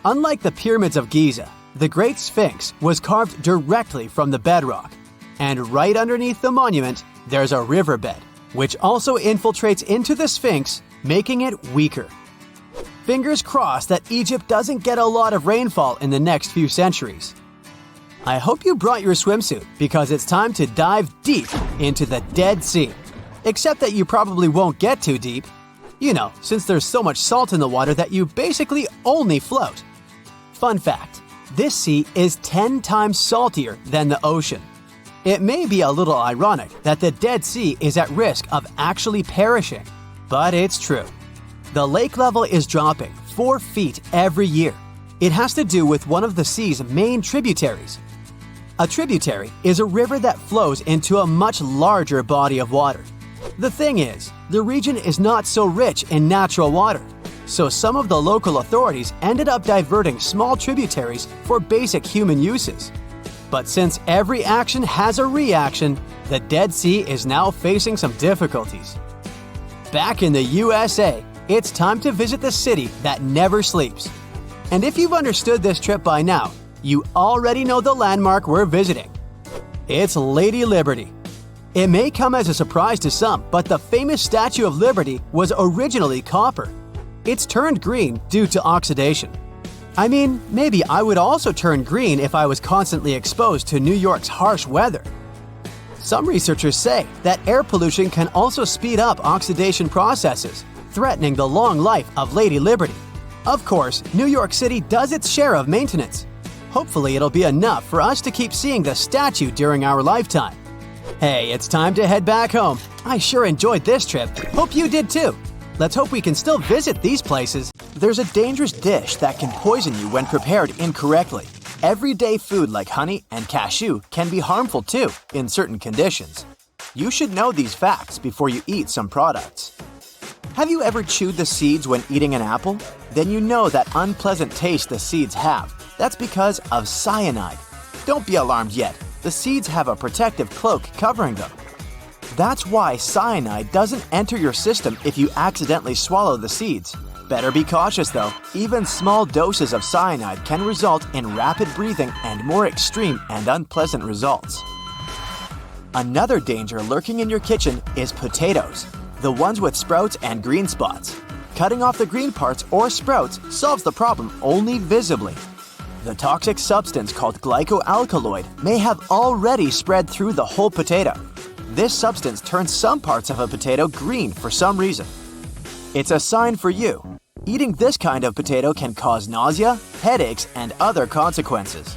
Unlike the pyramids of Giza, the Great Sphinx was carved directly from the bedrock. And right underneath the monument, there's a riverbed, which also infiltrates into the Sphinx, making it weaker. Fingers crossed that Egypt doesn't get a lot of rainfall in the next few centuries. I hope you brought your swimsuit because it's time to dive deep into the Dead Sea. Except that you probably won't get too deep. You know, since there's so much salt in the water that you basically only float. Fun fact, this sea is 10 times saltier than the ocean. It may be a little ironic that the Dead Sea is at risk of actually perishing, but it's true. The lake level is dropping 4 feet every year. It has to do with one of the sea's main tributaries. A tributary is a river that flows into a much larger body of water. The thing is, the region is not so rich in natural water, so some of the local authorities ended up diverting small tributaries for basic human uses. But since every action has a reaction, the Dead Sea is now facing some difficulties. Back in the USA, it's time to visit the city that never sleeps. And if you've understood this trip by now, you already know the landmark we're visiting. It's Lady Liberty. It may come as a surprise to some, but the famous Statue of Liberty was originally copper. It's turned green due to oxidation. I mean, maybe I would also turn green if I was constantly exposed to New York's harsh weather. Some researchers say that air pollution can also speed up oxidation processes, threatening the long life of Lady Liberty. Of course, New York City does its share of maintenance. Hopefully it'll be enough for us to keep seeing the statue during our lifetime. Hey, it's time to head back home. I sure enjoyed this trip. Hope you did too. Let's hope we can still visit these places. There's a dangerous dish that can poison you when prepared incorrectly. Everyday food like honey and cashew can be harmful too in certain conditions. You should know these facts before you eat some products. Have you ever chewed the seeds when eating an apple? Then you know that unpleasant taste the seeds have. That's because of cyanide. Don't be alarmed yet. The seeds have a protective cloak covering them. That's why cyanide doesn't enter your system if you accidentally swallow the seeds. Better be cautious though. Even small doses of cyanide can result in rapid breathing and more extreme and unpleasant results. Another danger lurking in your kitchen is potatoes, the ones with sprouts and green spots. Cutting off the green parts or sprouts solves the problem only visibly. The toxic substance called glycoalkaloid may have already spread through the whole potato. this substance turns some parts of a potato green for some reason. It's a sign for you. Eating this kind of potato can cause nausea, headaches, and other consequences.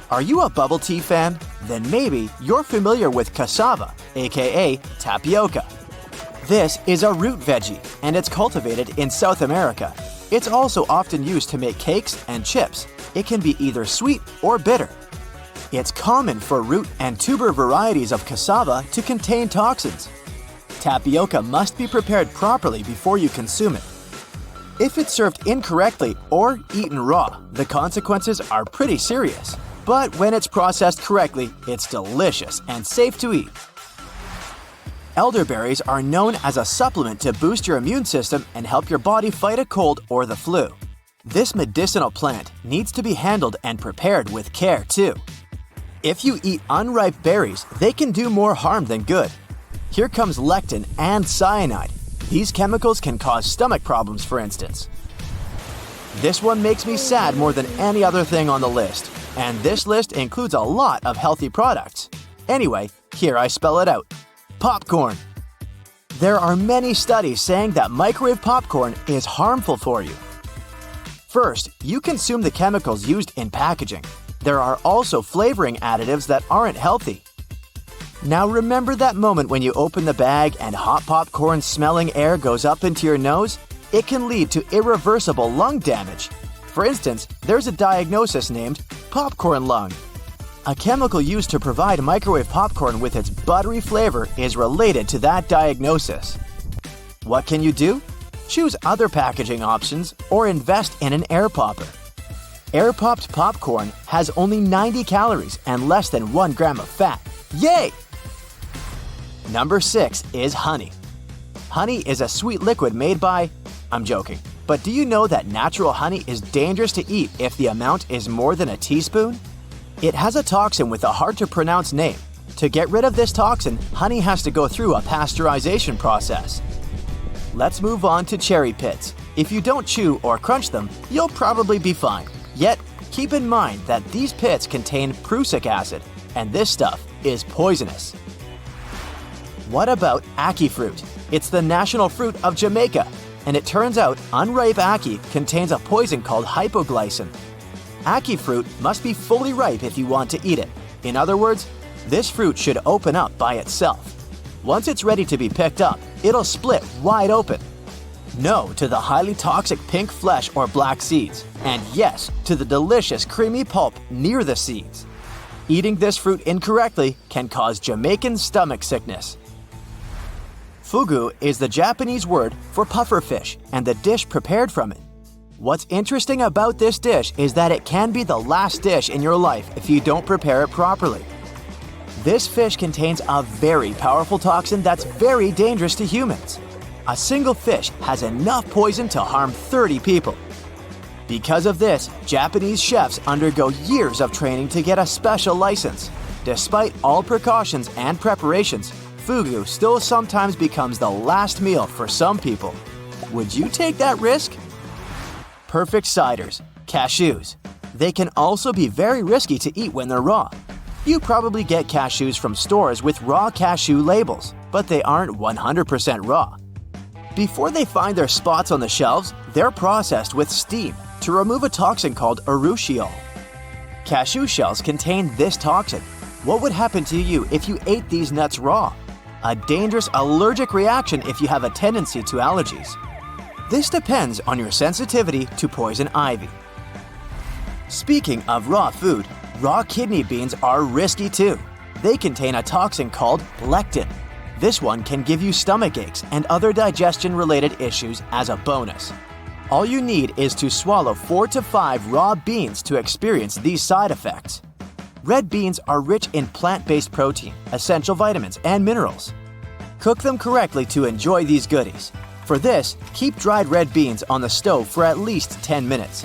Are you a bubble tea fan? Then maybe you're familiar with cassava, aka tapioca. This is a root veggie, and it's cultivated in South America. It's also often used to make cakes and chips. It can be either sweet or bitter. It's common for root and tuber varieties of cassava to contain toxins. Tapioca must be prepared properly before you consume it. If it's served incorrectly or eaten raw, the consequences are pretty serious. But when it's processed correctly, it's delicious and safe to eat. Elderberries are known as a supplement to boost your immune system and help your body fight a cold or the flu. This medicinal plant needs to be handled and prepared with care too. If you eat unripe berries, they can do more harm than good. Here comes lectin and cyanide. These chemicals can cause stomach problems, for instance. This one makes me sad more than any other thing on the list, and this list includes a lot of healthy products. Anyway, here I spell it out. Popcorn. There are many studies saying that microwave popcorn is harmful for you. First, you consume the chemicals used in packaging. There are also flavoring additives that aren't healthy. Now remember that moment when you open the bag and hot popcorn smelling air goes up into your nose? It can lead to irreversible lung damage. For instance, there's a diagnosis named popcorn lung. A chemical used to provide microwave popcorn with its buttery flavor is related to that diagnosis. What can you do? Choose other packaging options or invest in an air popper. Air-popped popcorn has only 90 calories and less than 1 gram of fat. Yay! Number 6 is honey. Honey is a sweet liquid made by… I'm joking. But do you know that natural honey is dangerous to eat if the amount is more than a teaspoon? It has a toxin with a hard-to-pronounce name. To get rid of this toxin, honey has to go through a pasteurization process. Let's move on to cherry pits. If you don't chew or crunch them, you'll probably be fine. Yet, keep in mind that these pits contain prussic acid, and this stuff is poisonous. What about ackee fruit? It's the national fruit of Jamaica, and it turns out unripe ackee contains a poison called hypoglycin. Ackee fruit must be fully ripe if you want to eat it. In other words, this fruit should open up by itself. Once it's ready to be picked up, it'll split wide open. No to the highly toxic pink flesh or black seeds, and yes to the delicious creamy pulp near the seeds. Eating this fruit incorrectly can cause Jamaican stomach sickness. Fugu is the Japanese word for pufferfish and the dish prepared from it. What's interesting about this dish is that it can be the last dish in your life if you don't prepare it properly. This fish contains a very powerful toxin that's very dangerous to humans. A single fish has enough poison to harm 30 people. Because of this, Japanese chefs undergo years of training to get a special license. Despite all precautions and preparations, fugu still sometimes becomes the last meal for some people. Would you take that risk? Perfect ciders, cashews. They can also be very risky to eat when they're raw. You probably get cashews from stores with raw cashew labels, but they aren't 100% raw. Before they find their spots on the shelves, they're processed with steam to remove a toxin called urushiol. Cashew shells contain this toxin. What would happen to you if you ate these nuts raw? A dangerous allergic reaction if you have a tendency to allergies. This depends on your sensitivity to poison ivy. Speaking of raw food, raw kidney beans are risky too. They contain a toxin called lectin. This one can give you stomach aches and other digestion-related issues as a bonus. All you need is to swallow 4 to 5 raw beans to experience these side effects. Red beans are rich in plant-based protein, essential vitamins, and minerals. Cook them correctly to enjoy these goodies. For this, keep dried red beans on the stove for at least 10 minutes.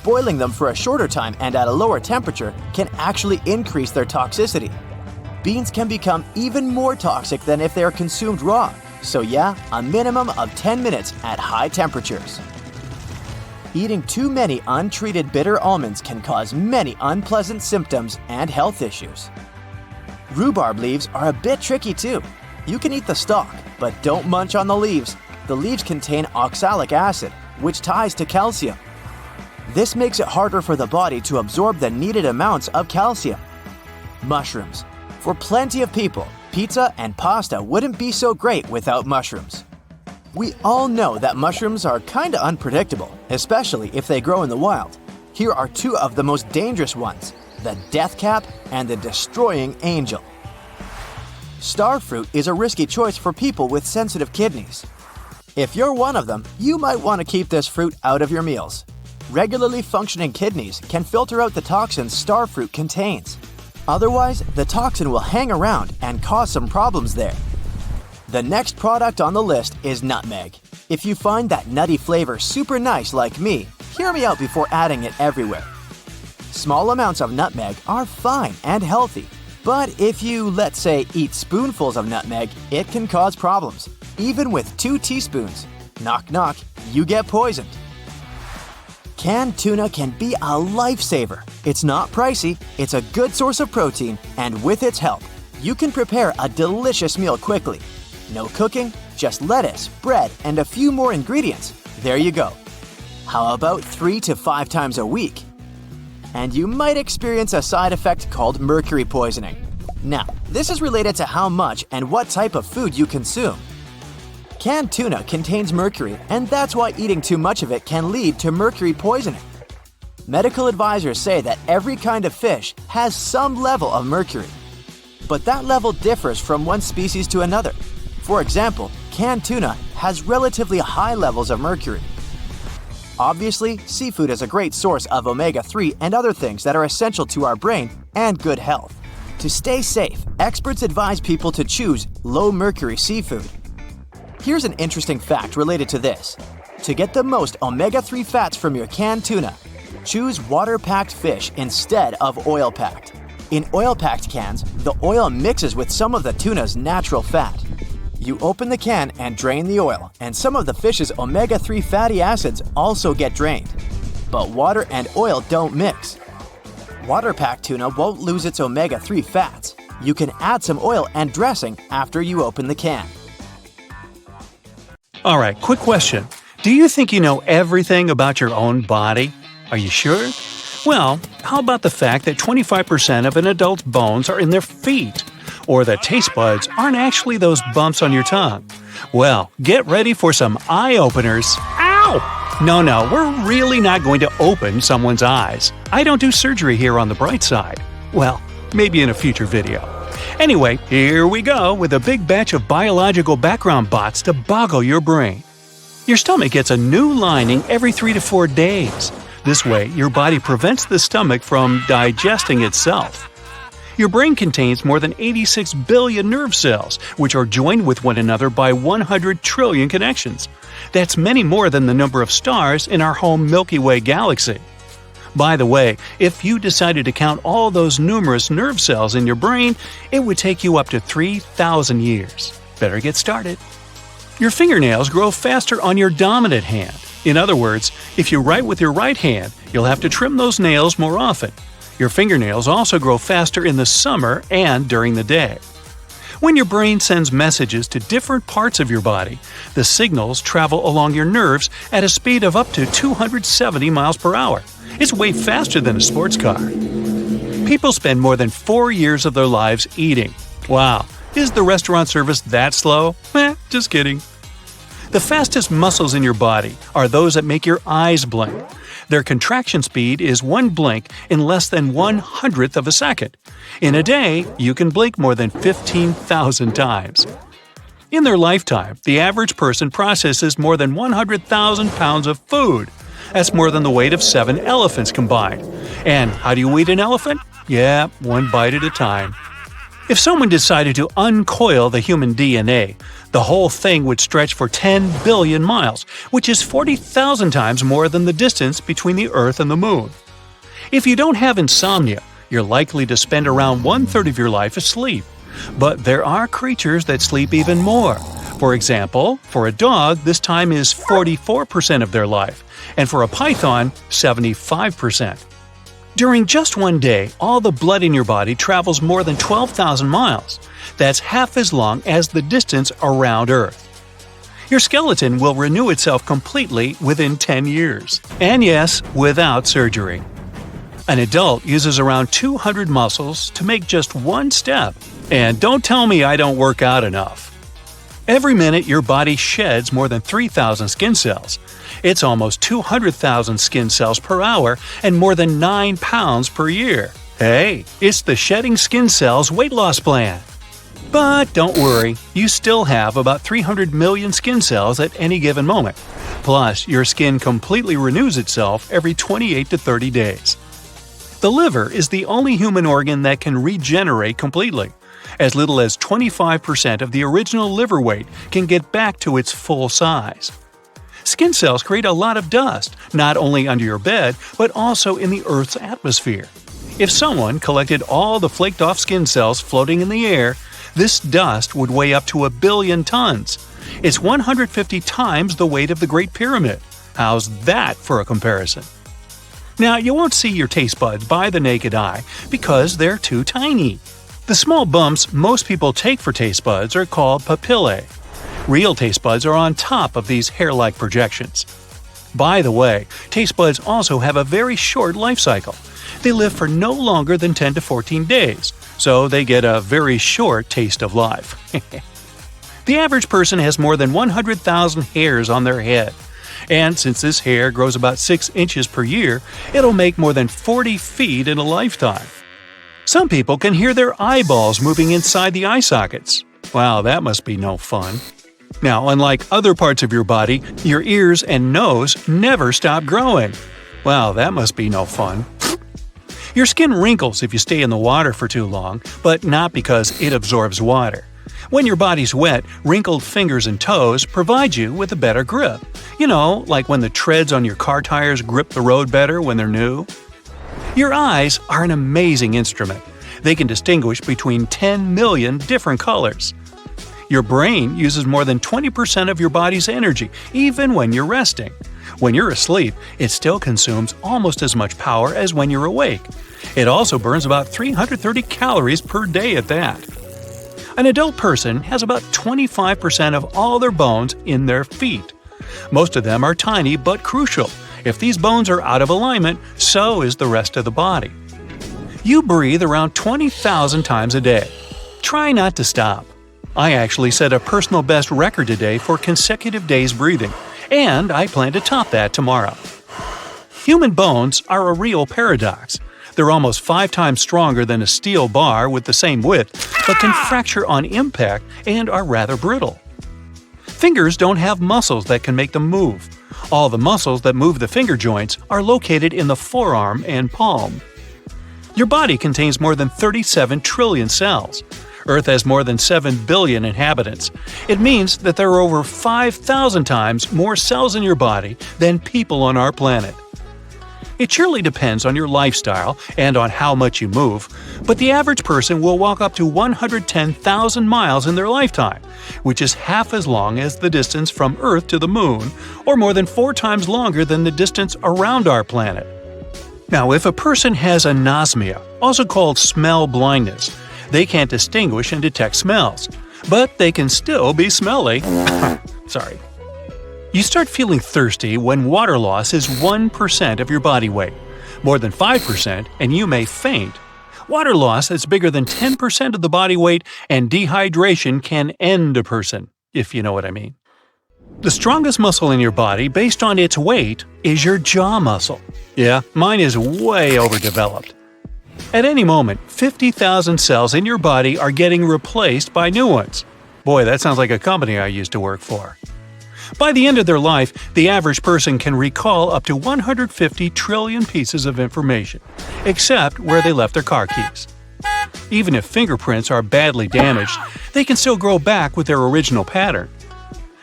Boiling them for a shorter time and at a lower temperature can actually increase their toxicity. Beans can become even more toxic than if they are consumed raw, so yeah, a minimum of 10 minutes at high temperatures. Eating too many untreated bitter almonds can cause many unpleasant symptoms and health issues. Rhubarb leaves are a bit tricky too. You can eat the stalk, but don't munch on the leaves. The leaves contain oxalic acid, which ties to calcium. This makes it harder for the body to absorb the needed amounts of calcium. Mushrooms. For plenty of people, pizza and pasta wouldn't be so great without mushrooms. We all know that mushrooms are kinda unpredictable, especially if they grow in the wild. Here are two of the most dangerous ones, the death cap and the destroying angel. Starfruit is a risky choice for people with sensitive kidneys. If you're one of them, you might want to keep this fruit out of your meals. Regularly functioning kidneys can filter out the toxins starfruit contains. Otherwise, the toxin will hang around and cause some problems there. The next product on the list is nutmeg. If you find that nutty flavor super nice like me, hear me out before adding it everywhere. Small amounts of nutmeg are fine and healthy, but if you, let's say, eat spoonfuls of nutmeg, it can cause problems. Even with 2 teaspoons, knock knock, you get poisoned. Canned tuna can be a lifesaver. It's not pricey, it's a good source of protein, and with its help, you can prepare a delicious meal quickly. No cooking, just lettuce, bread, and a few more ingredients. There you go. How about 3 to 5 times a week? And you might experience a side effect called mercury poisoning. Now, this is related to how much and what type of food you consume. Canned tuna contains mercury, and that's why eating too much of it can lead to mercury poisoning. Medical advisors say that every kind of fish has some level of mercury. But that level differs from one species to another. For example, canned tuna has relatively high levels of mercury. Obviously, seafood is a great source of omega-3 and other things that are essential to our brain and good health. To stay safe, experts advise people to choose low-mercury seafood. Here's an interesting fact related to this. To get the most omega-3 fats from your canned tuna, choose water-packed fish instead of oil-packed. In oil-packed cans, the oil mixes with some of the tuna's natural fat. You open the can and drain the oil, and some of the fish's omega-3 fatty acids also get drained. But water and oil don't mix. Water-packed tuna won't lose its omega-3 fats. You can add some oil and dressing after you open the can. Alright, quick question. Do you think you know everything about your own body? Are you sure? Well, how about the fact that 25% of an adult's bones are in their feet? Or that taste buds aren't actually those bumps on your tongue? Well, get ready for some eye-openers. Ow! No, we're really not going to open someone's eyes. I don't do surgery here on the bright side. Well, maybe in a future video. Anyway, here we go with a big batch of biological background bots to boggle your brain. Your stomach gets a new lining every 3 to 4 days. This way, your body prevents the stomach from digesting itself. Your brain contains more than 86 billion nerve cells, which are joined with one another by 100 trillion connections. That's many more than the number of stars in our home Milky Way galaxy. By the way, if you decided to count all those numerous nerve cells in your brain, it would take you up to 3,000 years. Better get started. Your fingernails grow faster on your dominant hand. In other words, if you write with your right hand, you'll have to trim those nails more often. Your fingernails also grow faster in the summer and during the day. When your brain sends messages to different parts of your body, the signals travel along your nerves at a speed of up to 270 miles per hour. It's way faster than a sports car. People spend more than 4 years of their lives eating. Wow, is the restaurant service that slow? Just kidding. The fastest muscles in your body are those that make your eyes blink. Their contraction speed is 1 blink in less than 1/100th of a second. In a day, you can blink more than 15,000 times. In their lifetime, the average person processes more than 100,000 pounds of food. That's more than the weight of 7 elephants combined. And how do you eat an elephant? Yeah, 1 bite at a time. If someone decided to uncoil the human DNA, the whole thing would stretch for 10 billion miles, which is 40,000 times more than the distance between the Earth and the Moon. If you don't have insomnia, you're likely to spend around 1/3 of your life asleep. But there are creatures that sleep even more. For example, for a dog, this time is 44% of their life, and for a python, 75%. During just one day, all the blood in your body travels more than 12,000 miles. That's half as long as the distance around Earth. Your skeleton will renew itself completely within 10 years. And yes, without surgery. An adult uses around 200 muscles to make just one step. And don't tell me I don't work out enough. Every minute, your body sheds more than 3,000 skin cells. It's almost 200,000 skin cells per hour and more than 9 pounds per year. Hey, it's the Shedding Skin Cells weight loss plan. But don't worry, you still have about 300 million skin cells at any given moment. Plus, your skin completely renews itself every 28 to 30 days. The liver is the only human organ that can regenerate completely. As little as 25% of the original liver weight can get back to its full size. Skin cells create a lot of dust, not only under your bed, but also in the Earth's atmosphere. If someone collected all the flaked-off skin cells floating in the air, this dust would weigh up to 1 billion tons. It's 150 times the weight of the Great Pyramid. How's that for a comparison? Now, you won't see your taste buds by the naked eye because they're too tiny. The small bumps most people take for taste buds are called papillae. Real taste buds are on top of these hair-like projections. By the way, taste buds also have a very short life cycle. They live for no longer than 10 to 14 days, so they get a very short taste of life. The average person has more than 100,000 hairs on their head. And since this hair grows about 6 inches per year, it'll make more than 40 feet in a lifetime. Some people can hear their eyeballs moving inside the eye sockets. Wow, that must be no fun. Now, unlike other parts of your body, your ears and nose never stop growing. Wow, that must be no fun. Your skin wrinkles if you stay in the water for too long, but not because it absorbs water. When your body's wet, wrinkled fingers and toes provide you with a better grip. You know, like when the treads on your car tires grip the road better when they're new. Your eyes are an amazing instrument. They can distinguish between 10 million different colors. Your brain uses more than 20% of your body's energy, even when you're resting. When you're asleep, it still consumes almost as much power as when you're awake. It also burns about 330 calories per day at that. An adult person has about 25% of all their bones in their feet. Most of them are tiny but crucial. If these bones are out of alignment, so is the rest of the body. You breathe around 20,000 times a day. Try not to stop. I actually set a personal best record today for consecutive days breathing, and I plan to top that tomorrow. Human bones are a real paradox. They're almost 5 times stronger than a steel bar with the same width, but can fracture on impact and are rather brittle. Fingers don't have muscles that can make them move. All the muscles that move the finger joints are located in the forearm and palm. Your body contains more than 37 trillion cells. Earth has more than 7 billion inhabitants. It means that there are over 5,000 times more cells in your body than people on our planet. It surely depends on your lifestyle and on how much you move, but the average person will walk up to 110,000 miles in their lifetime, which is half as long as the distance from Earth to the Moon, or more than 4 times longer than the distance around our planet. Now, if a person has anosmia, also called smell blindness, they can't distinguish and detect smells, but they can still be smelly. Sorry. You start feeling thirsty when water loss is 1% of your body weight. More than 5% and you may faint. Water loss that's bigger than 10% of the body weight and dehydration can end a person, if you know what I mean. The strongest muscle in your body based on its weight is your jaw muscle. Yeah, mine is way overdeveloped. At any moment, 50,000 cells in your body are getting replaced by new ones. Boy, that sounds like a company I used to work for. By the end of their life, the average person can recall up to 150 trillion pieces of information, except where they left their car keys. Even if fingerprints are badly damaged, they can still grow back with their original pattern.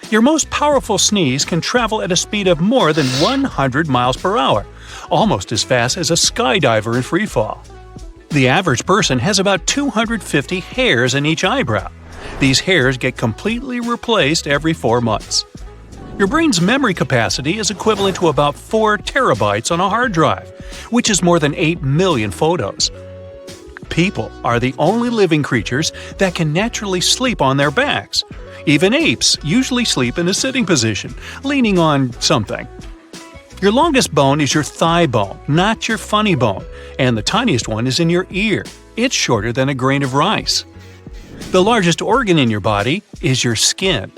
Your most powerful sneeze can travel at a speed of more than 100 miles per hour, almost as fast as a skydiver in freefall. The average person has about 250 hairs in each eyebrow. These hairs get completely replaced every 4 months. Your brain's memory capacity is equivalent to about 4 terabytes on a hard drive, which is more than 8 million photos. People are the only living creatures that can naturally sleep on their backs. Even apes usually sleep in a sitting position, leaning on something. Your longest bone is your thigh bone, not your funny bone, and the tiniest one is in your ear. It's shorter than a grain of rice. The largest organ in your body is your skin.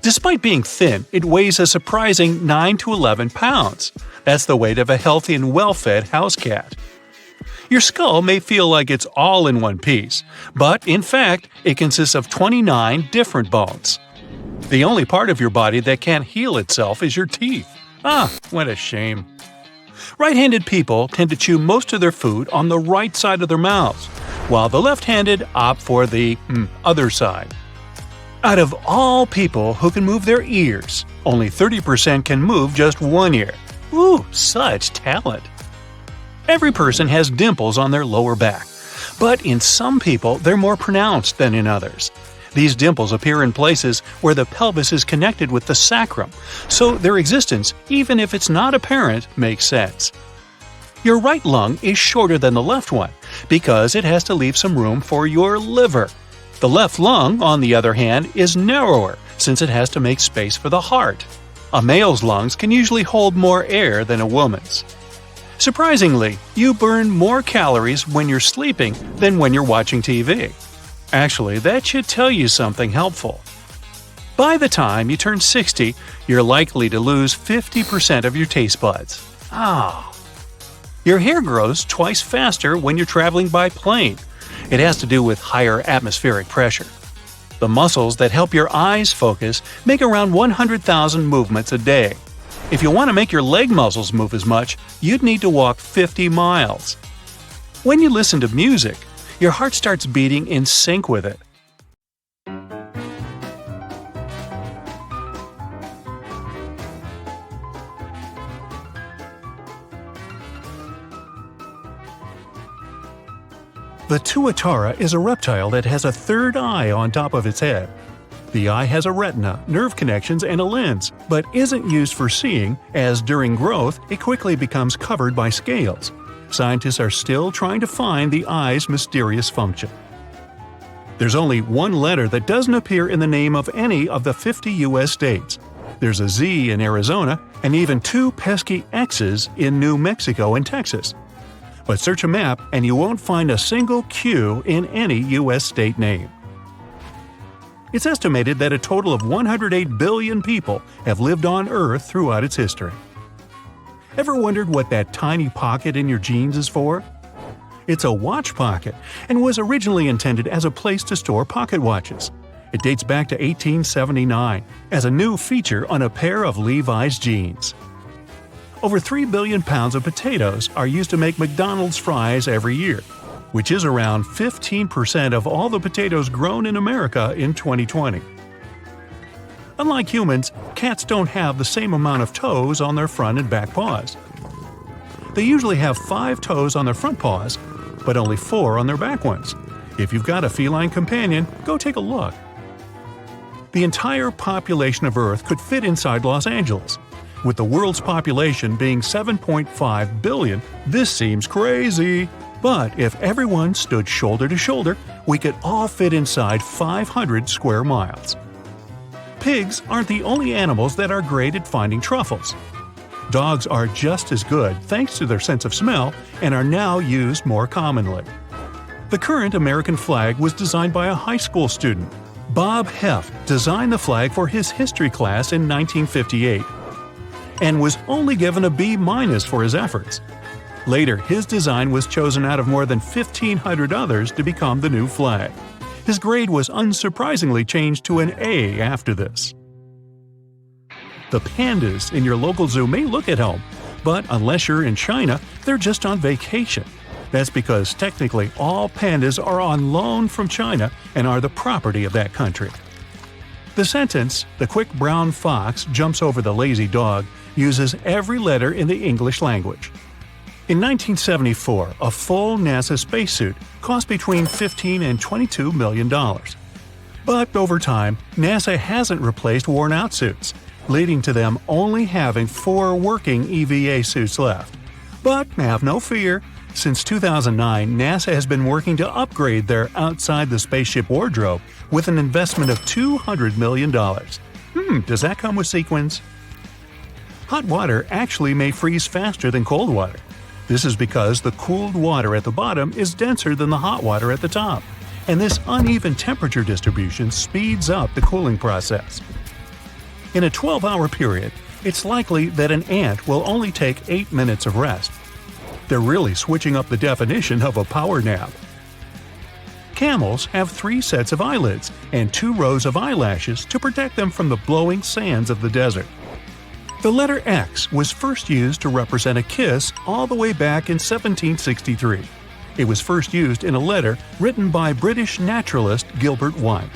Despite being thin, it weighs a surprising 9 to 11 pounds. That's the weight of a healthy and well-fed house cat. Your skull may feel like it's all in one piece, but in fact, it consists of 29 different bones. The only part of your body that can't heal itself is your teeth. What a shame. Right-handed people tend to chew most of their food on the right side of their mouths, while the left-handed opt for the other side. Out of all people who can move their ears, only 30% can move just one ear. Ooh, such talent! Every person has dimples on their lower back, but in some people they're more pronounced than in others. These dimples appear in places where the pelvis is connected with the sacrum, so their existence, even if it's not apparent, makes sense. Your right lung is shorter than the left one because it has to leave some room for your liver. The left lung, on the other hand, is narrower since it has to make space for the heart. A male's lungs can usually hold more air than a woman's. Surprisingly, you burn more calories when you're sleeping than when you're watching TV. Actually, that should tell you something helpful. By the time you turn 60, you're likely to lose 50% of your taste buds. Your hair grows twice faster when you're traveling by plane. It has to do with higher atmospheric pressure. The muscles that help your eyes focus make around 100,000 movements a day. If you want to make your leg muscles move as much, you'd need to walk 50 miles. When you listen to music, your heart starts beating in sync with it. The tuatara is a reptile that has a third eye on top of its head. The eye has a retina, nerve connections, and a lens, but isn't used for seeing, as during growth it quickly becomes covered by scales. Scientists are still trying to find the eye's mysterious function. There's only one letter that doesn't appear in the name of any of the 50 U.S. states. There's a Z in Arizona, and even 2 pesky X's in New Mexico and Texas. But search a map and you won't find a single Q in any U.S. state name. It's estimated that a total of 108 billion people have lived on Earth throughout its history. Ever wondered what that tiny pocket in your jeans is for? It's a watch pocket and was originally intended as a place to store pocket watches. It dates back to 1879 as a new feature on a pair of Levi's jeans. Over 3 billion pounds of potatoes are used to make McDonald's fries every year, which is around 15% of all the potatoes grown in America in 2020. Unlike humans, cats don't have the same amount of toes on their front and back paws. They usually have 5 toes on their front paws, but only 4 on their back ones. If you've got a feline companion, go take a look. The entire population of Earth could fit inside Los Angeles. With the world's population being 7.5 billion, this seems crazy. But if everyone stood shoulder to shoulder, we could all fit inside 500 square miles. Pigs aren't the only animals that are great at finding truffles. Dogs are just as good thanks to their sense of smell and are now used more commonly. The current American flag was designed by a high school student. Bob Heff designed the flag for his history class in 1958 and was only given a B- for his efforts. Later, his design was chosen out of more than 1,500 others to become the new flag. His grade was unsurprisingly changed to an A after this. The pandas in your local zoo may look at home, but unless you're in China, they're just on vacation. That's because technically all pandas are on loan from China and are the property of that country. The sentence, "The quick brown fox jumps over the lazy dog," uses every letter in the English language. In 1974, a full NASA spacesuit cost between $15 and $22 million. But over time, NASA hasn't replaced worn-out suits. leading to them only having 4 working EVA suits left. But have no fear. Since 2009, NASA has been working to upgrade their outside-the-spaceship wardrobe with an investment of $200 million. Does that come with sequins? Hot water actually may freeze faster than cold water. This is because the cooled water at the bottom is denser than the hot water at the top, and this uneven temperature distribution speeds up the cooling process. In a 12-hour period, it's likely that an ant will only take 8 minutes of rest. They're really switching up the definition of a power nap. Camels have 3 sets of eyelids and 2 rows of eyelashes to protect them from the blowing sands of the desert. The letter X was first used to represent a kiss all the way back in 1763. It was first used in a letter written by British naturalist Gilbert White.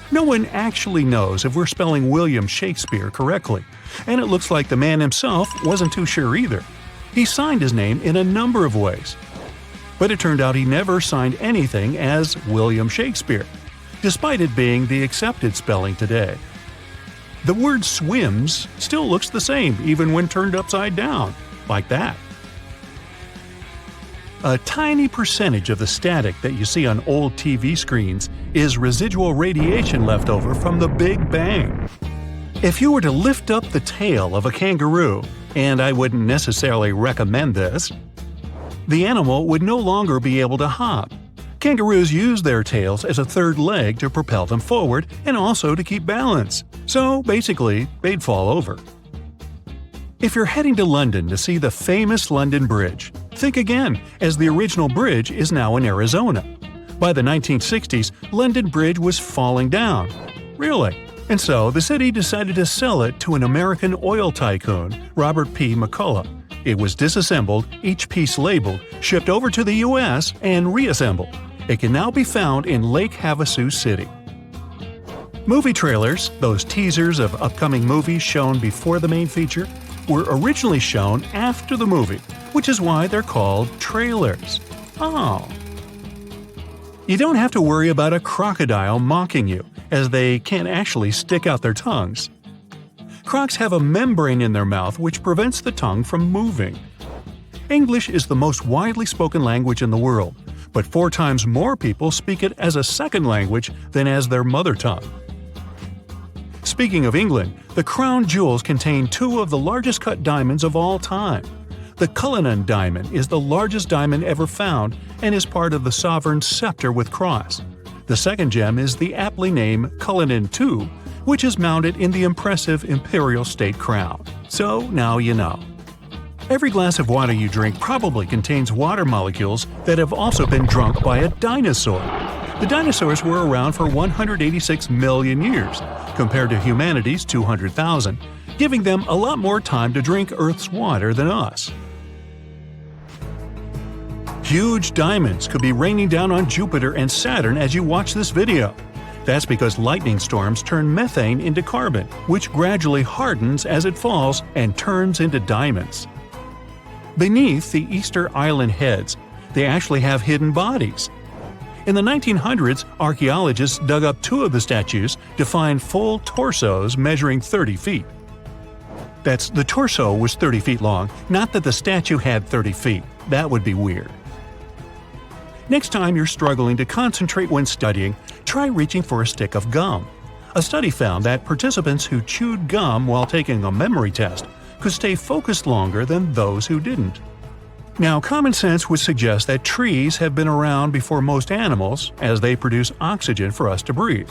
No one actually knows if we're spelling William Shakespeare correctly, and it looks like the man himself wasn't too sure either. He signed his name in a number of ways. But it turned out he never signed anything as William Shakespeare, despite it being the accepted spelling today. The word swims still looks the same even when turned upside down, like that. A tiny percentage of the static that you see on old TV screens is residual radiation left over from the Big Bang. If you were to lift up the tail of a kangaroo, and I wouldn't necessarily recommend this, the animal would no longer be able to hop. Kangaroos use their tails as a third leg to propel them forward and also to keep balance. So basically, they'd fall over. If you're heading to London to see the famous London Bridge, think again, as the original bridge is now in Arizona. By the 1960s, London Bridge was falling down. Really? And so the city decided to sell it to an American oil tycoon, Robert P. McCullough. It was disassembled, each piece labeled, shipped over to the U.S., and reassembled. It can now be found in Lake Havasu City. Movie trailers, those teasers of upcoming movies shown before the main feature, were originally shown after the movie, which is why they're called trailers. Oh. You don't have to worry about a crocodile mocking you, as they can't actually stick out their tongues. Crocs have a membrane in their mouth which prevents the tongue from moving. English is the most widely spoken language in the world, but 4 times more people speak it as a second language than as their mother tongue. Speaking of England, the crown jewels contain 2 of the largest cut diamonds of all time. The Cullinan diamond is the largest diamond ever found and is part of the sovereign's scepter with cross. The second gem is the aptly named Cullinan II, which is mounted in the impressive imperial state crown. So now you know. Every glass of water you drink probably contains water molecules that have also been drunk by a dinosaur. The dinosaurs were around for 186 million years, compared to humanity's 200,000, giving them a lot more time to drink Earth's water than us. Huge diamonds could be raining down on Jupiter and Saturn as you watch this video. That's because lightning storms turn methane into carbon, which gradually hardens as it falls and turns into diamonds. Beneath the Easter Island heads, they actually have hidden bodies. In the 1900s, archaeologists dug up 2 of the statues to find full torsos measuring 30 feet. The torso was 30 feet long, not that the statue had 30 feet. That would be weird. Next time you're struggling to concentrate when studying, try reaching for a stick of gum. A study found that participants who chewed gum while taking a memory test could stay focused longer than those who didn't. Now, common sense would suggest that trees have been around before most animals, as they produce oxygen for us to breathe.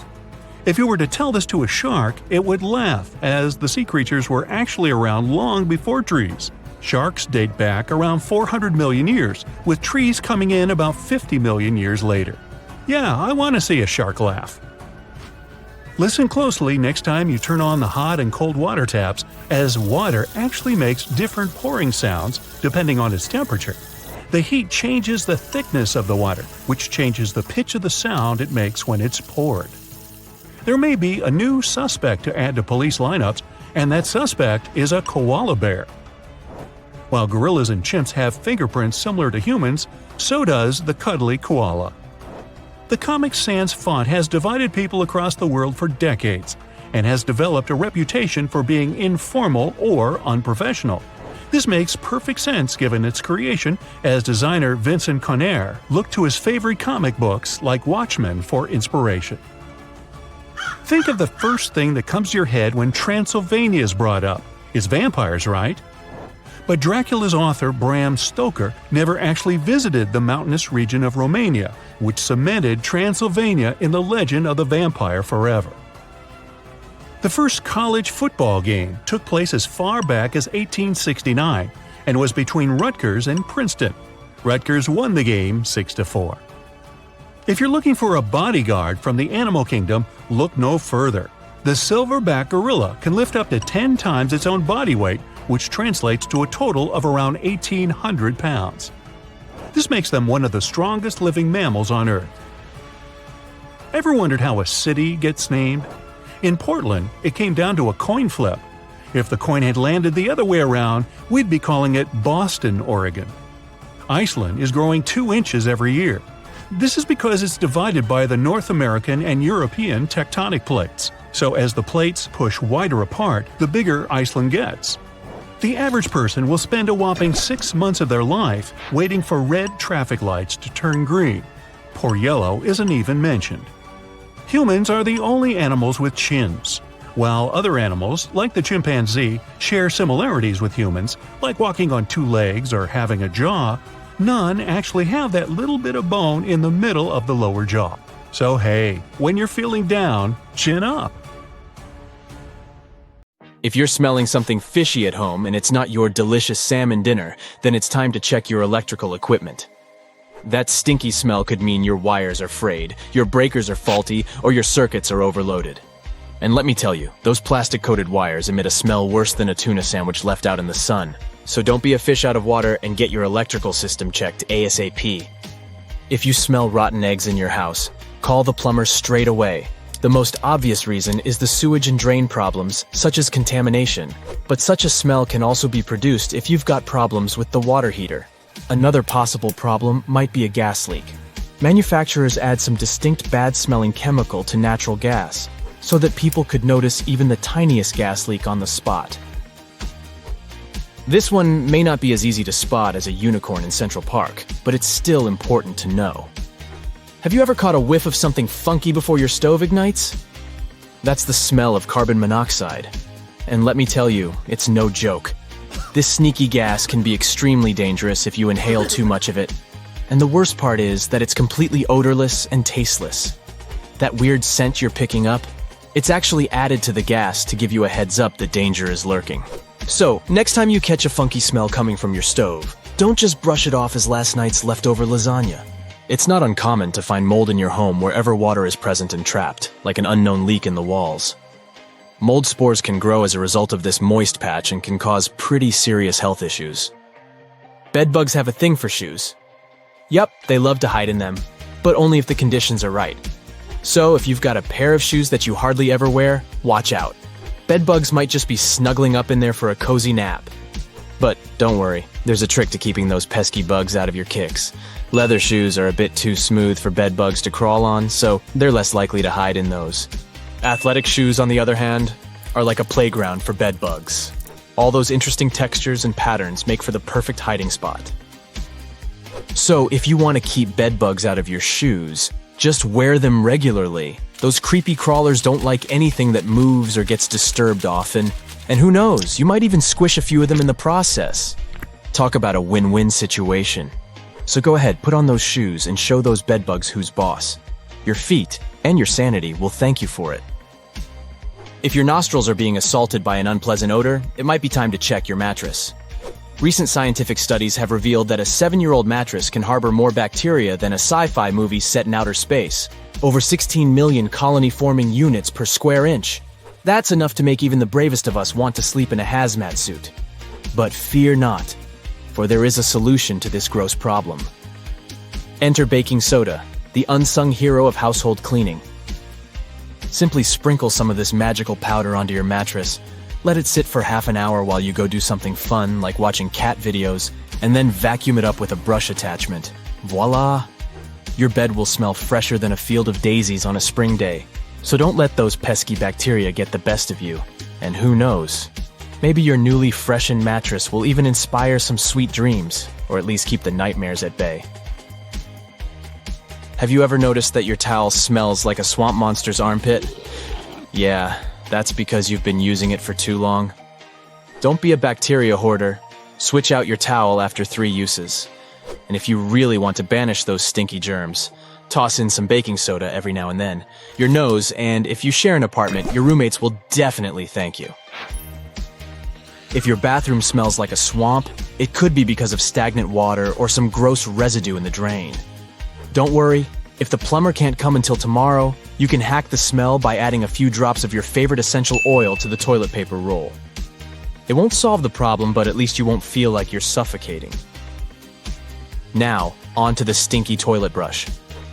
If you were to tell this to a shark, it would laugh, as the sea creatures were actually around long before trees. Sharks date back around 400 million years, with trees coming in about 50 million years later. Yeah, I want to see a shark laugh. Listen closely next time you turn on the hot and cold water taps, as water actually makes different pouring sounds depending on its temperature. The heat changes the thickness of the water, which changes the pitch of the sound it makes when it's poured. There may be a new suspect to add to police lineups, and that suspect is a koala bear. While gorillas and chimps have fingerprints similar to humans, so does the cuddly koala. The Comic Sans font has divided people across the world for decades, and has developed a reputation for being informal or unprofessional. This makes perfect sense given its creation, as designer Vincent Conner looked to his favorite comic books like Watchmen for inspiration. Think of the first thing that comes to your head when Transylvania is brought up. It's vampires, right? But Dracula's author Bram Stoker never actually visited the mountainous region of Romania, which cemented Transylvania in the legend of the vampire forever. The first college football game took place as far back as 1869 and was between Rutgers and Princeton. Rutgers won the game 6-4. If you're looking for a bodyguard from the animal kingdom, look no further. The silverback gorilla can lift up to 10 times its own body weight, which translates to a total of around 1,800 pounds. This makes them one of the strongest living mammals on Earth. Ever wondered how a city gets named? In Portland, it came down to a coin flip. If the coin had landed the other way around, we'd be calling it Boston, Oregon. Iceland is growing 2 inches every year. This is because it's divided by the North American and European tectonic plates. So as the plates push wider apart, the bigger Iceland gets. The average person will spend a whopping 6 months of their life waiting for red traffic lights to turn green. Poor yellow isn't even mentioned. Humans are the only animals with chins. While other animals, like the chimpanzee, share similarities with humans, like walking on 2 legs or having a jaw, none actually have that little bit of bone in the middle of the lower jaw. So hey, when you're feeling down, chin up. If you're smelling something fishy at home and it's not your delicious salmon dinner, then it's time to check your electrical equipment. That stinky smell could mean your wires are frayed, your breakers are faulty, or your circuits are overloaded. And let me tell you, those plastic-coated wires emit a smell worse than a tuna sandwich left out in the sun. So don't be a fish out of water and get your electrical system checked ASAP. If you smell rotten eggs in your house, call the plumber straight away. The most obvious reason is the sewage and drain problems, such as contamination. But such a smell can also be produced if you've got problems with the water heater. Another possible problem might be a gas leak. Manufacturers add some distinct bad-smelling chemical to natural gas, so that people could notice even the tiniest gas leak on the spot. This one may not be as easy to spot as a unicorn in Central Park, but it's still important to know. Have you ever caught a whiff of something funky before your stove ignites? That's the smell of carbon monoxide. And let me tell you, it's no joke. This sneaky gas can be extremely dangerous if you inhale too much of it. And the worst part is that it's completely odorless and tasteless. That weird scent you're picking up, it's actually added to the gas to give you a heads up that danger is lurking. So, next time you catch a funky smell coming from your stove, don't just brush it off as last night's leftover lasagna. It's not uncommon to find mold in your home wherever water is present and trapped, like an unknown leak in the walls. Mold spores can grow as a result of this moist patch and can cause pretty serious health issues. Bedbugs have a thing for shoes. Yup, they love to hide in them, but only if the conditions are right. So if you've got a pair of shoes that you hardly ever wear, watch out. Bedbugs might just be snuggling up in there for a cozy nap. But don't worry, there's a trick to keeping those pesky bugs out of your kicks. Leather shoes are a bit too smooth for bedbugs to crawl on, so they're less likely to hide in those. Athletic shoes, on the other hand, are like a playground for bedbugs. All those interesting textures and patterns make for the perfect hiding spot. So if you want to keep bedbugs out of your shoes, just wear them regularly. Those creepy crawlers don't like anything that moves or gets disturbed often, and who knows, you might even squish a few of them in the process. Talk about a win-win situation. So go ahead, put on those shoes and show those bedbugs who's boss. Your feet and your sanity will thank you for it. If your nostrils are being assaulted by an unpleasant odor, it might be time to check your mattress. Recent scientific studies have revealed that a 7-year-old mattress can harbor more bacteria than a sci-fi movie set in outer space. Over 16 million colony-forming units per square inch. That's enough to make even the bravest of us want to sleep in a hazmat suit. But fear not, for there is a solution to this gross problem. Enter baking soda, the unsung hero of household cleaning. Simply sprinkle some of this magical powder onto your mattress, let it sit for half an hour while you go do something fun like watching cat videos, and then vacuum it up with a brush attachment. Voila! Your bed will smell fresher than a field of daisies on a spring day. So don't let those pesky bacteria get the best of you. And who knows? Maybe your newly freshened mattress will even inspire some sweet dreams, or at least keep the nightmares at bay. Have you ever noticed that your towel smells like a swamp monster's armpit? Yeah, that's because you've been using it for too long. Don't be a bacteria hoarder. Switch out your towel after 3 uses. And if you really want to banish those stinky germs, toss in some baking soda every now and then. Your nose, and if you share an apartment, your roommates will definitely thank you. If your bathroom smells like a swamp, it could be because of stagnant water or some gross residue in the drain. Don't worry, if the plumber can't come until tomorrow, you can hack the smell by adding a few drops of your favorite essential oil to the toilet paper roll. It won't solve the problem, but at least you won't feel like you're suffocating. Now, onto the stinky toilet brush.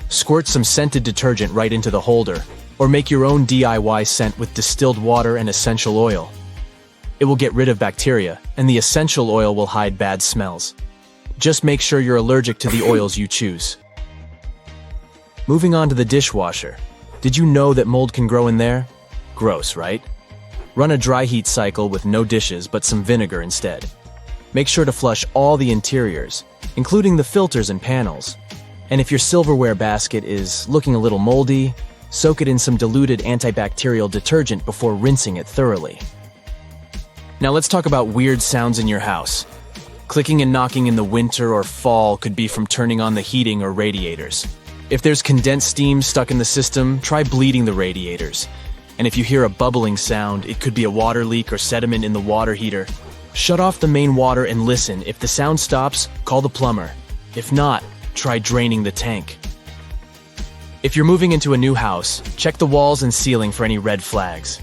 Squirt some scented detergent right into the holder, or make your own DIY scent with distilled water and essential oil. It will get rid of bacteria, and the essential oil will hide bad smells. Just make sure you're allergic to the oils you choose. Moving on to the dishwasher. Did you know that mold can grow in there? Gross, right? Run a dry heat cycle with no dishes but some vinegar instead. Make sure to flush all the interiors, including the filters and panels. And if your silverware basket is looking a little moldy, soak it in some diluted antibacterial detergent before rinsing it thoroughly. Now let's talk about weird sounds in your house. Clicking and knocking in the winter or fall could be from turning on the heating or radiators. If there's condensed steam stuck in the system, try bleeding the radiators. And if you hear a bubbling sound, it could be a water leak or sediment in the water heater. Shut off the main water and listen. If the sound stops, call the plumber. If not, try draining the tank. If you're moving into a new house, check the walls and ceiling for any red flags.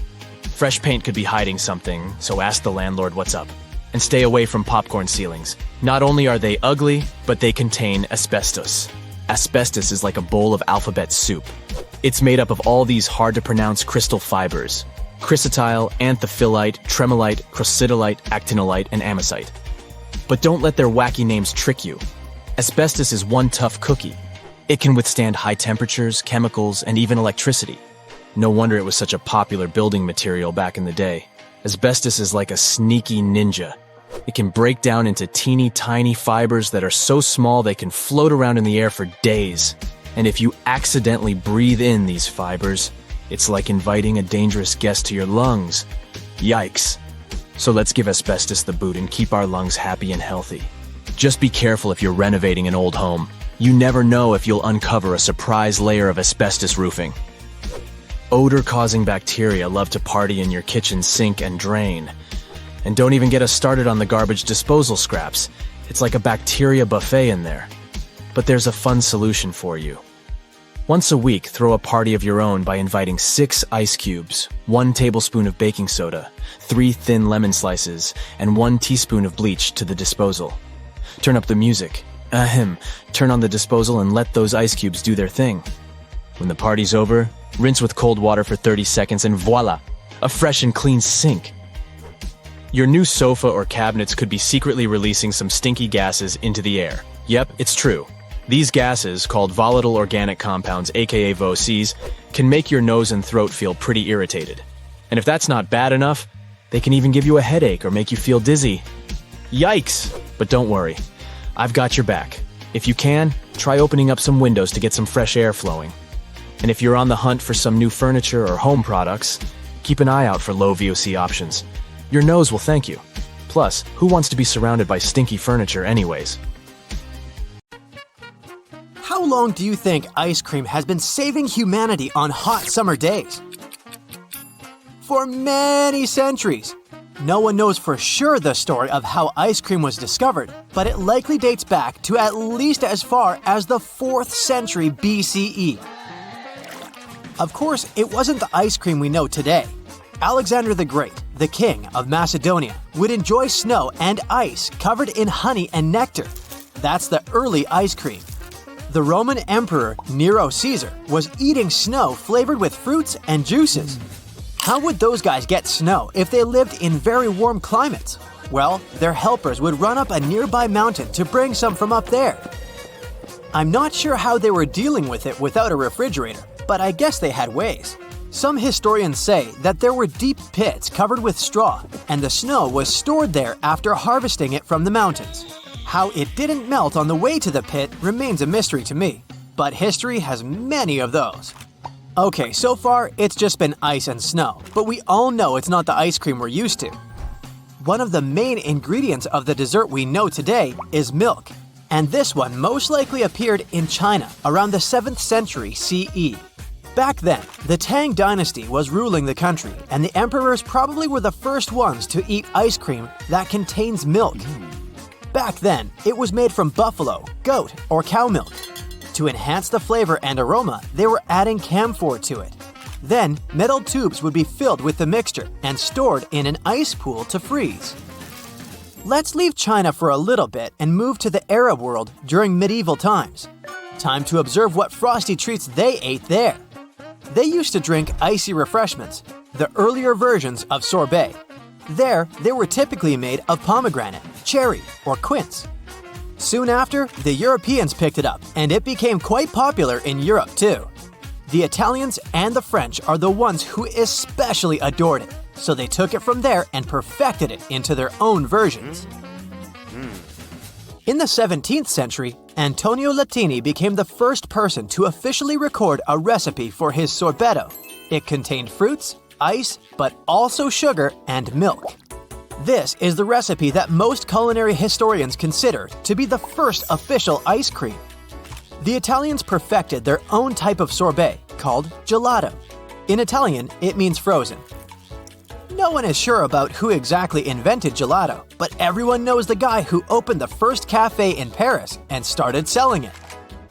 Fresh paint could be hiding something, so ask the landlord what's up. And stay away from popcorn ceilings. Not only are they ugly, but they contain asbestos. Asbestos is like a bowl of alphabet soup. It's made up of all these hard-to-pronounce crystal fibers: chrysotile, anthophyllite, tremolite, crocitolite, actinolite, and amazite. But don't let their wacky names trick you. Asbestos is one tough cookie. It can withstand high temperatures, chemicals, and even electricity. No wonder it was such a popular building material back in the day. Asbestos is like a sneaky ninja. It can break down into teeny tiny fibers that are so small they can float around in the air for days. And if you accidentally breathe in these fibers, it's like inviting a dangerous guest to your lungs. Yikes. So let's give asbestos the boot and keep our lungs happy and healthy. Just be careful if you're renovating an old home. You never know if you'll uncover a surprise layer of asbestos roofing. Odor-causing bacteria love to party in your kitchen sink and drain. And don't even get us started on the garbage disposal scraps. It's like a bacteria buffet in there. But there's a fun solution for you. Once a week, throw a party of your own by inviting 6 ice cubes, 1 tablespoon of baking soda, 3 thin lemon slices, and 1 teaspoon of bleach to the disposal. Turn up the music. Turn on the disposal and let those ice cubes do their thing. When the party's over, rinse with cold water for 30 seconds and voila! A fresh and clean sink. Your new sofa or cabinets could be secretly releasing some stinky gases into the air. Yep, it's true. These gases, called volatile organic compounds, aka VOCs, can make your nose and throat feel pretty irritated. And if that's not bad enough, they can even give you a headache or make you feel dizzy. Yikes! But don't worry, I've got your back. If you can, try opening up some windows to get some fresh air flowing. And if you're on the hunt for some new furniture or home products, keep an eye out for low VOC options. Your nose will thank you. Plus, who wants to be surrounded by stinky furniture anyways? How long do you think ice cream has been saving humanity on hot summer days? For many centuries. No one knows for sure the story of how ice cream was discovered, but it likely dates back to at least as far as the 4th century BCE. Of course, it wasn't the ice cream we know today. Alexander the Great, the king of Macedonia, would enjoy snow and ice covered in honey and nectar. That's the early ice cream. The Roman Emperor Nero Caesar was eating snow flavored with fruits and juices. How would those guys get snow if they lived in very warm climates? Well, their helpers would run up a nearby mountain to bring some from up there. I'm not sure how they were dealing with it without a refrigerator, but I guess they had ways. Some historians say that there were deep pits covered with straw, and the snow was stored there after harvesting it from the mountains. How it didn't melt on the way to the pit remains a mystery to me, but history has many of those. Okay, so far it's just been ice and snow, but we all know it's not the ice cream we're used to. One of the main ingredients of the dessert we know today is milk, and this one most likely appeared in China around the 7th century CE. Back then, the Tang dynasty was ruling the country, and the emperors probably were the first ones to eat ice cream that contains milk. Back then, it was made from buffalo, goat, or cow milk. To enhance the flavor and aroma, they were adding camphor to it. Then, metal tubes would be filled with the mixture and stored in an ice pool to freeze. Let's leave China for a little bit and move to the Arab world during medieval times. Time to observe what frosty treats they ate there. They used to drink icy refreshments, the earlier versions of sorbet. There, they were typically made of pomegranate, cherry, or quince. Soon after, the Europeans picked it up, and it became quite popular in Europe too. The Italians and the French are the ones who especially adored it, so they took it from there and perfected it into their own versions. In the 17th century, Antonio Latini became the first person to officially record a recipe for his sorbetto. It contained fruits, ice, but also sugar and milk. This is the recipe that most culinary historians consider to be the first official ice cream. The Italians perfected their own type of sorbet called gelato. In Italian, it means frozen. No one is sure about who exactly invented gelato, but everyone knows the guy who opened the first cafe in Paris and started selling it.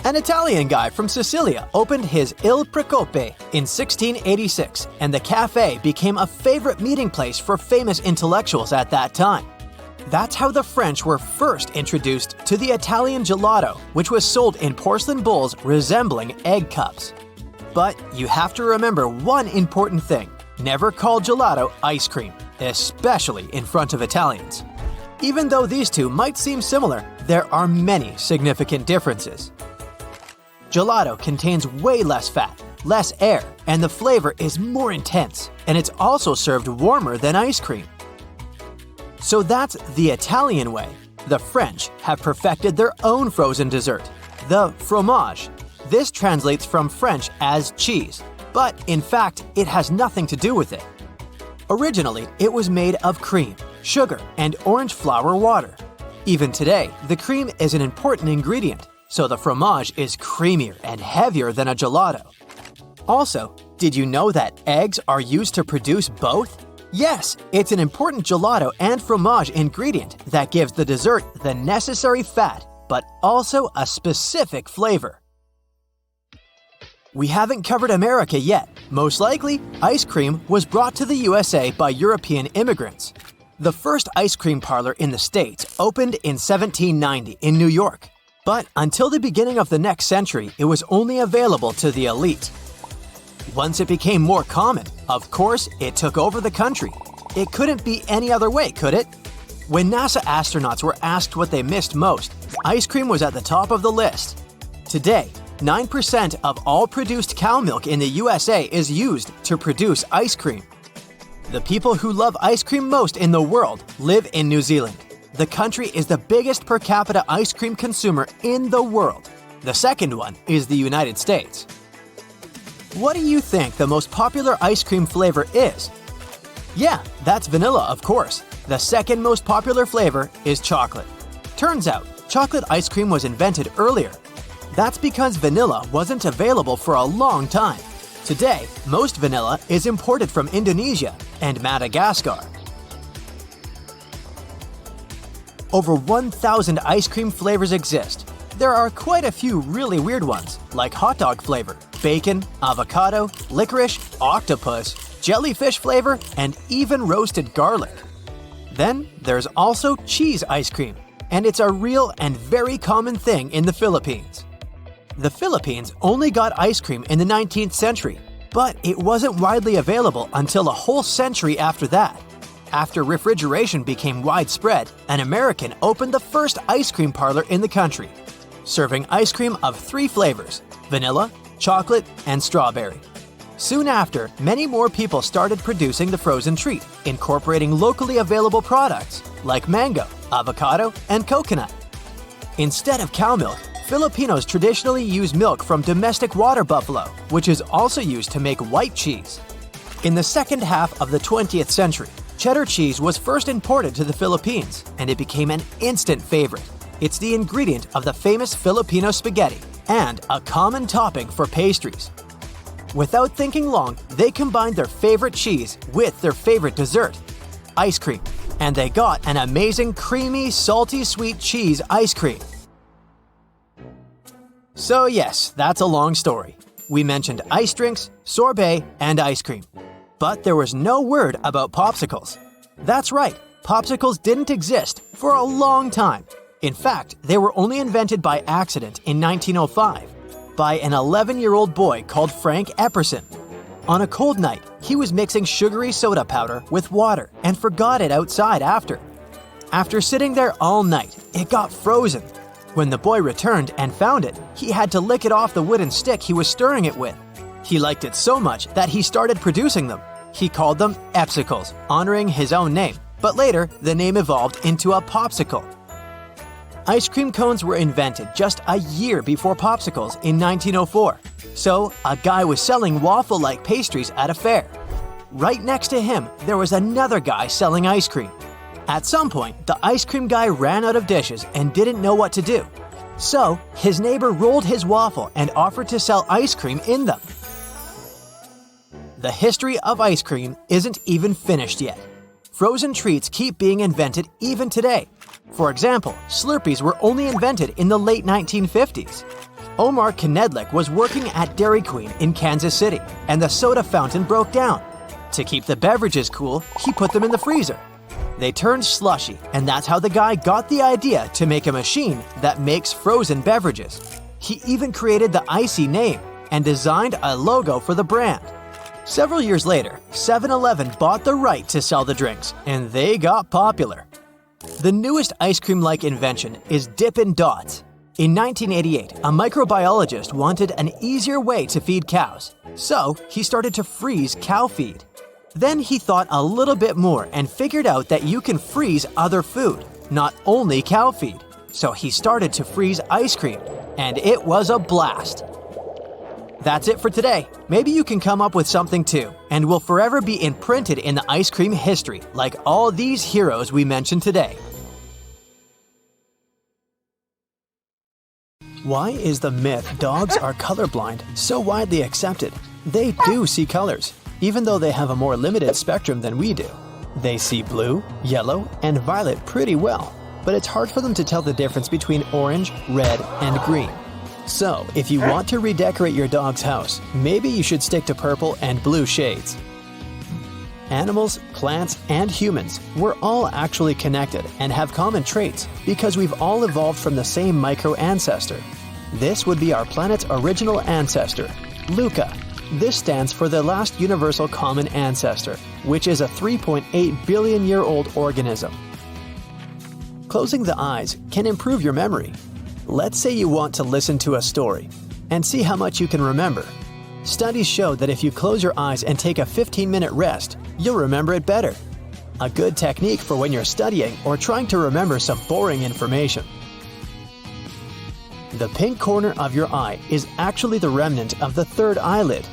An Italian guy from Sicilia opened his Il Precope in 1686, and the cafe became a favorite meeting place for famous intellectuals at that time. That's how the French were first introduced to the Italian gelato, which was sold in porcelain bowls resembling egg cups. But you have to remember one important thing. Never call gelato ice cream, especially in front of Italians. Even though these two might seem similar, there are many significant differences. Gelato contains way less fat, less air, and the flavor is more intense, and it's also served warmer than ice cream. So that's the Italian way. The French have perfected their own frozen dessert, the fromage. This translates from French as cheese, but in fact, it has nothing to do with it. Originally, it was made of cream, sugar, and orange flower water. Even today, the cream is an important ingredient, so the fromage is creamier and heavier than a gelato. Also, did you know that eggs are used to produce both? Yes, it's an important gelato and fromage ingredient that gives the dessert the necessary fat, but also a specific flavor. We haven't covered America yet. Most likely, ice cream was brought to the USA by European immigrants. The first ice cream parlor in the States opened in 1790 in New York. But until the beginning of the next century, it was only available to the elite. Once it became more common, of course, it took over the country. It couldn't be any other way, could it? When NASA astronauts were asked what they missed most, ice cream was at the top of the list. Today, 9% of all produced cow milk in the USA is used to produce ice cream. The people who love ice cream most in the world live in New Zealand. The country is the biggest per capita ice cream consumer in the world. The second one is the United States. What do you think the most popular ice cream flavor is? Yeah, that's vanilla, of course. The second most popular flavor is chocolate. Turns out, chocolate ice cream was invented earlier. That's because vanilla wasn't available for a long time. Today, most vanilla is imported from Indonesia and Madagascar. Over 1,000 ice cream flavors exist. There are quite a few really weird ones, like hot dog flavor, bacon, avocado, licorice, octopus, jellyfish flavor, and even roasted garlic. Then there's also cheese ice cream, and it's a real and very common thing in the Philippines. The Philippines only got ice cream in the 19th century, but it wasn't widely available until a whole century after that. After refrigeration became widespread, an American opened the first ice cream parlor in the country, serving ice cream of 3 flavors: vanilla, chocolate, and strawberry. Soon after, many more people started producing the frozen treat, incorporating locally available products like mango, avocado, and coconut. Instead of cow milk, Filipinos traditionally use milk from domestic water buffalo, which is also used to make white cheese. In the second half of the 20th century, cheddar cheese was first imported to the Philippines, and it became an instant favorite. It's the ingredient of the famous Filipino spaghetti and a common topping for pastries. Without thinking long, they combined their favorite cheese with their favorite dessert, ice cream, and they got an amazing creamy, salty sweet cheese ice cream. So yes, that's a long story. We mentioned ice drinks, sorbet, and ice cream. But there was no word about popsicles. That's right, popsicles didn't exist for a long time. In fact, they were only invented by accident in 1905 by an 11-year-old boy called Frank Epperson. On a cold night, he was mixing sugary soda powder with water and forgot it outside after. After sitting there all night, it got frozen. When the boy returned and found it, he had to lick it off the wooden stick he was stirring it with. He liked it so much that he started producing them. He called them Epsicles, honoring his own name, but later the name evolved into a popsicle. Ice cream cones were invented just a year before popsicles in 1904. So, a guy was selling waffle-like pastries at a fair. Right next to him, there was another guy selling ice cream. At some point, the ice cream guy ran out of dishes and didn't know what to do. So, his neighbor rolled his waffle and offered to sell ice cream in them. The history of ice cream isn't even finished yet. Frozen treats keep being invented even today. For example, Slurpees were only invented in the late 1950s. Omar Knedlik was working at Dairy Queen in Kansas City, and the soda fountain broke down. To keep the beverages cool, he put them in the freezer. They turned slushy, and that's how the guy got the idea to make a machine that makes frozen beverages. He even created the Icy name and designed a logo for the brand. Several years later, 7-Eleven bought the right to sell the drinks, and they got popular. The newest ice cream-like invention is Dippin' Dots. In 1988, a microbiologist wanted an easier way to feed cows, so he started to freeze cow feed. Then he thought a little bit more and figured out that you can freeze other food, not only cow feed. So he started to freeze ice cream, and it was a blast. That's it for today. Maybe you can come up with something too, and will forever be imprinted in the ice cream history, like all these heroes we mentioned today. Why is the myth dogs are colorblind so widely accepted? They do see colors, even though they have a more limited spectrum than we do. They see blue, yellow, and violet pretty well, but it's hard for them to tell the difference between orange, red, and green. So, if you want to redecorate your dog's house, maybe you should stick to purple and blue shades. Animals, plants, and humans, we're all actually connected and have common traits because we've all evolved from the same micro-ancestor. This would be our planet's original ancestor, LUCA. This stands for the last universal common ancestor, which is a 3.8 billion-year-old organism. Closing the eyes can improve your memory. Let's say you want to listen to a story and see how much you can remember. Studies show that if you close your eyes and take a 15-minute rest, you'll remember it better. A good technique for when you're studying or trying to remember some boring information. The pink corner of your eye is actually the remnant of the third eyelid.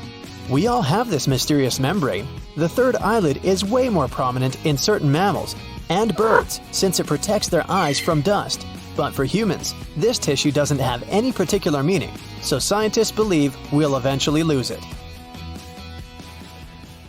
We all have this mysterious membrane. The third eyelid is way more prominent in certain mammals and birds since it protects their eyes from dust. But for humans, this tissue doesn't have any particular meaning, so scientists believe we'll eventually lose it.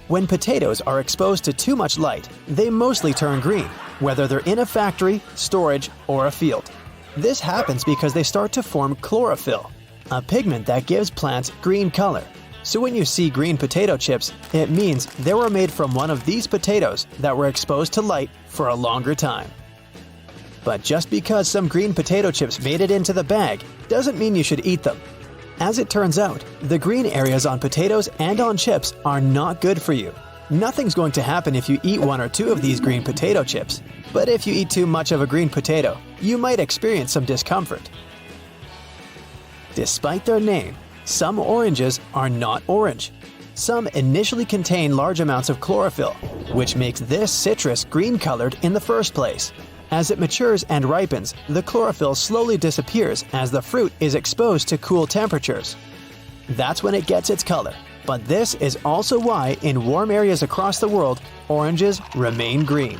When potatoes are exposed to too much light, they mostly turn green, whether they're in a factory, storage, or a field. This happens because they start to form chlorophyll, a pigment that gives plants green color. So when you see green potato chips, it means they were made from one of these potatoes that were exposed to light for a longer time. But just because some green potato chips made it into the bag doesn't mean you should eat them. As it turns out, the green areas on potatoes and on chips are not good for you. Nothing's going to happen if you eat one or two of these green potato chips. But if you eat too much of a green potato, you might experience some discomfort. Despite their name, some oranges are not orange. Some initially contain large amounts of chlorophyll, which makes this citrus green-colored in the first place. As it matures and ripens, the chlorophyll slowly disappears as the fruit is exposed to cool temperatures. That's when it gets its color. But this is also why, in warm areas across the world, oranges remain green.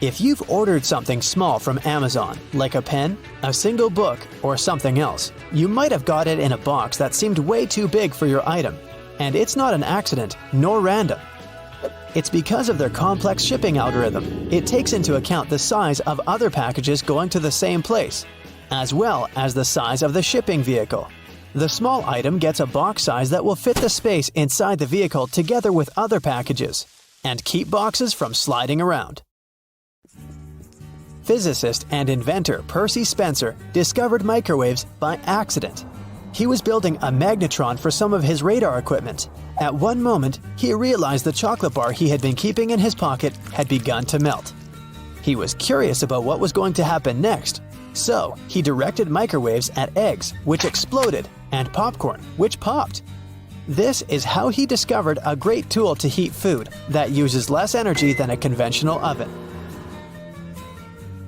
If you've ordered something small from Amazon, like a pen, a single book, or something else, you might have got it in a box that seemed way too big for your item. And it's not an accident, nor random. It's because of their complex shipping algorithm. It takes into account the size of other packages going to the same place, as well as the size of the shipping vehicle. The small item gets a box size that will fit the space inside the vehicle together with other packages, and keep boxes from sliding around. Physicist and inventor Percy Spencer discovered microwaves by accident. He was building a magnetron for some of his radar equipment. At one moment, he realized the chocolate bar he had been keeping in his pocket had begun to melt. He was curious about what was going to happen next, so he directed microwaves at eggs, which exploded, and popcorn, which popped. This is how he discovered a great tool to heat food that uses less energy than a conventional oven.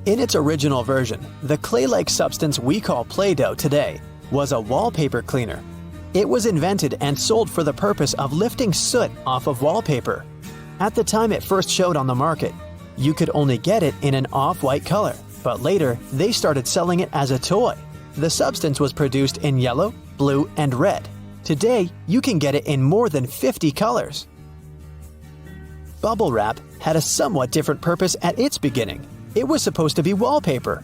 In its original version, the clay-like substance we call Play-Doh today was a wallpaper cleaner. It was invented and sold for the purpose of lifting soot off of wallpaper. At the time it first showed on the market, you could only get it in an off-white color, but later they started selling it as a toy. The substance was produced in yellow, blue, and red. Today, you can get it in more than 50 colors. Bubble wrap had a somewhat different purpose at its beginning. It was supposed to be wallpaper.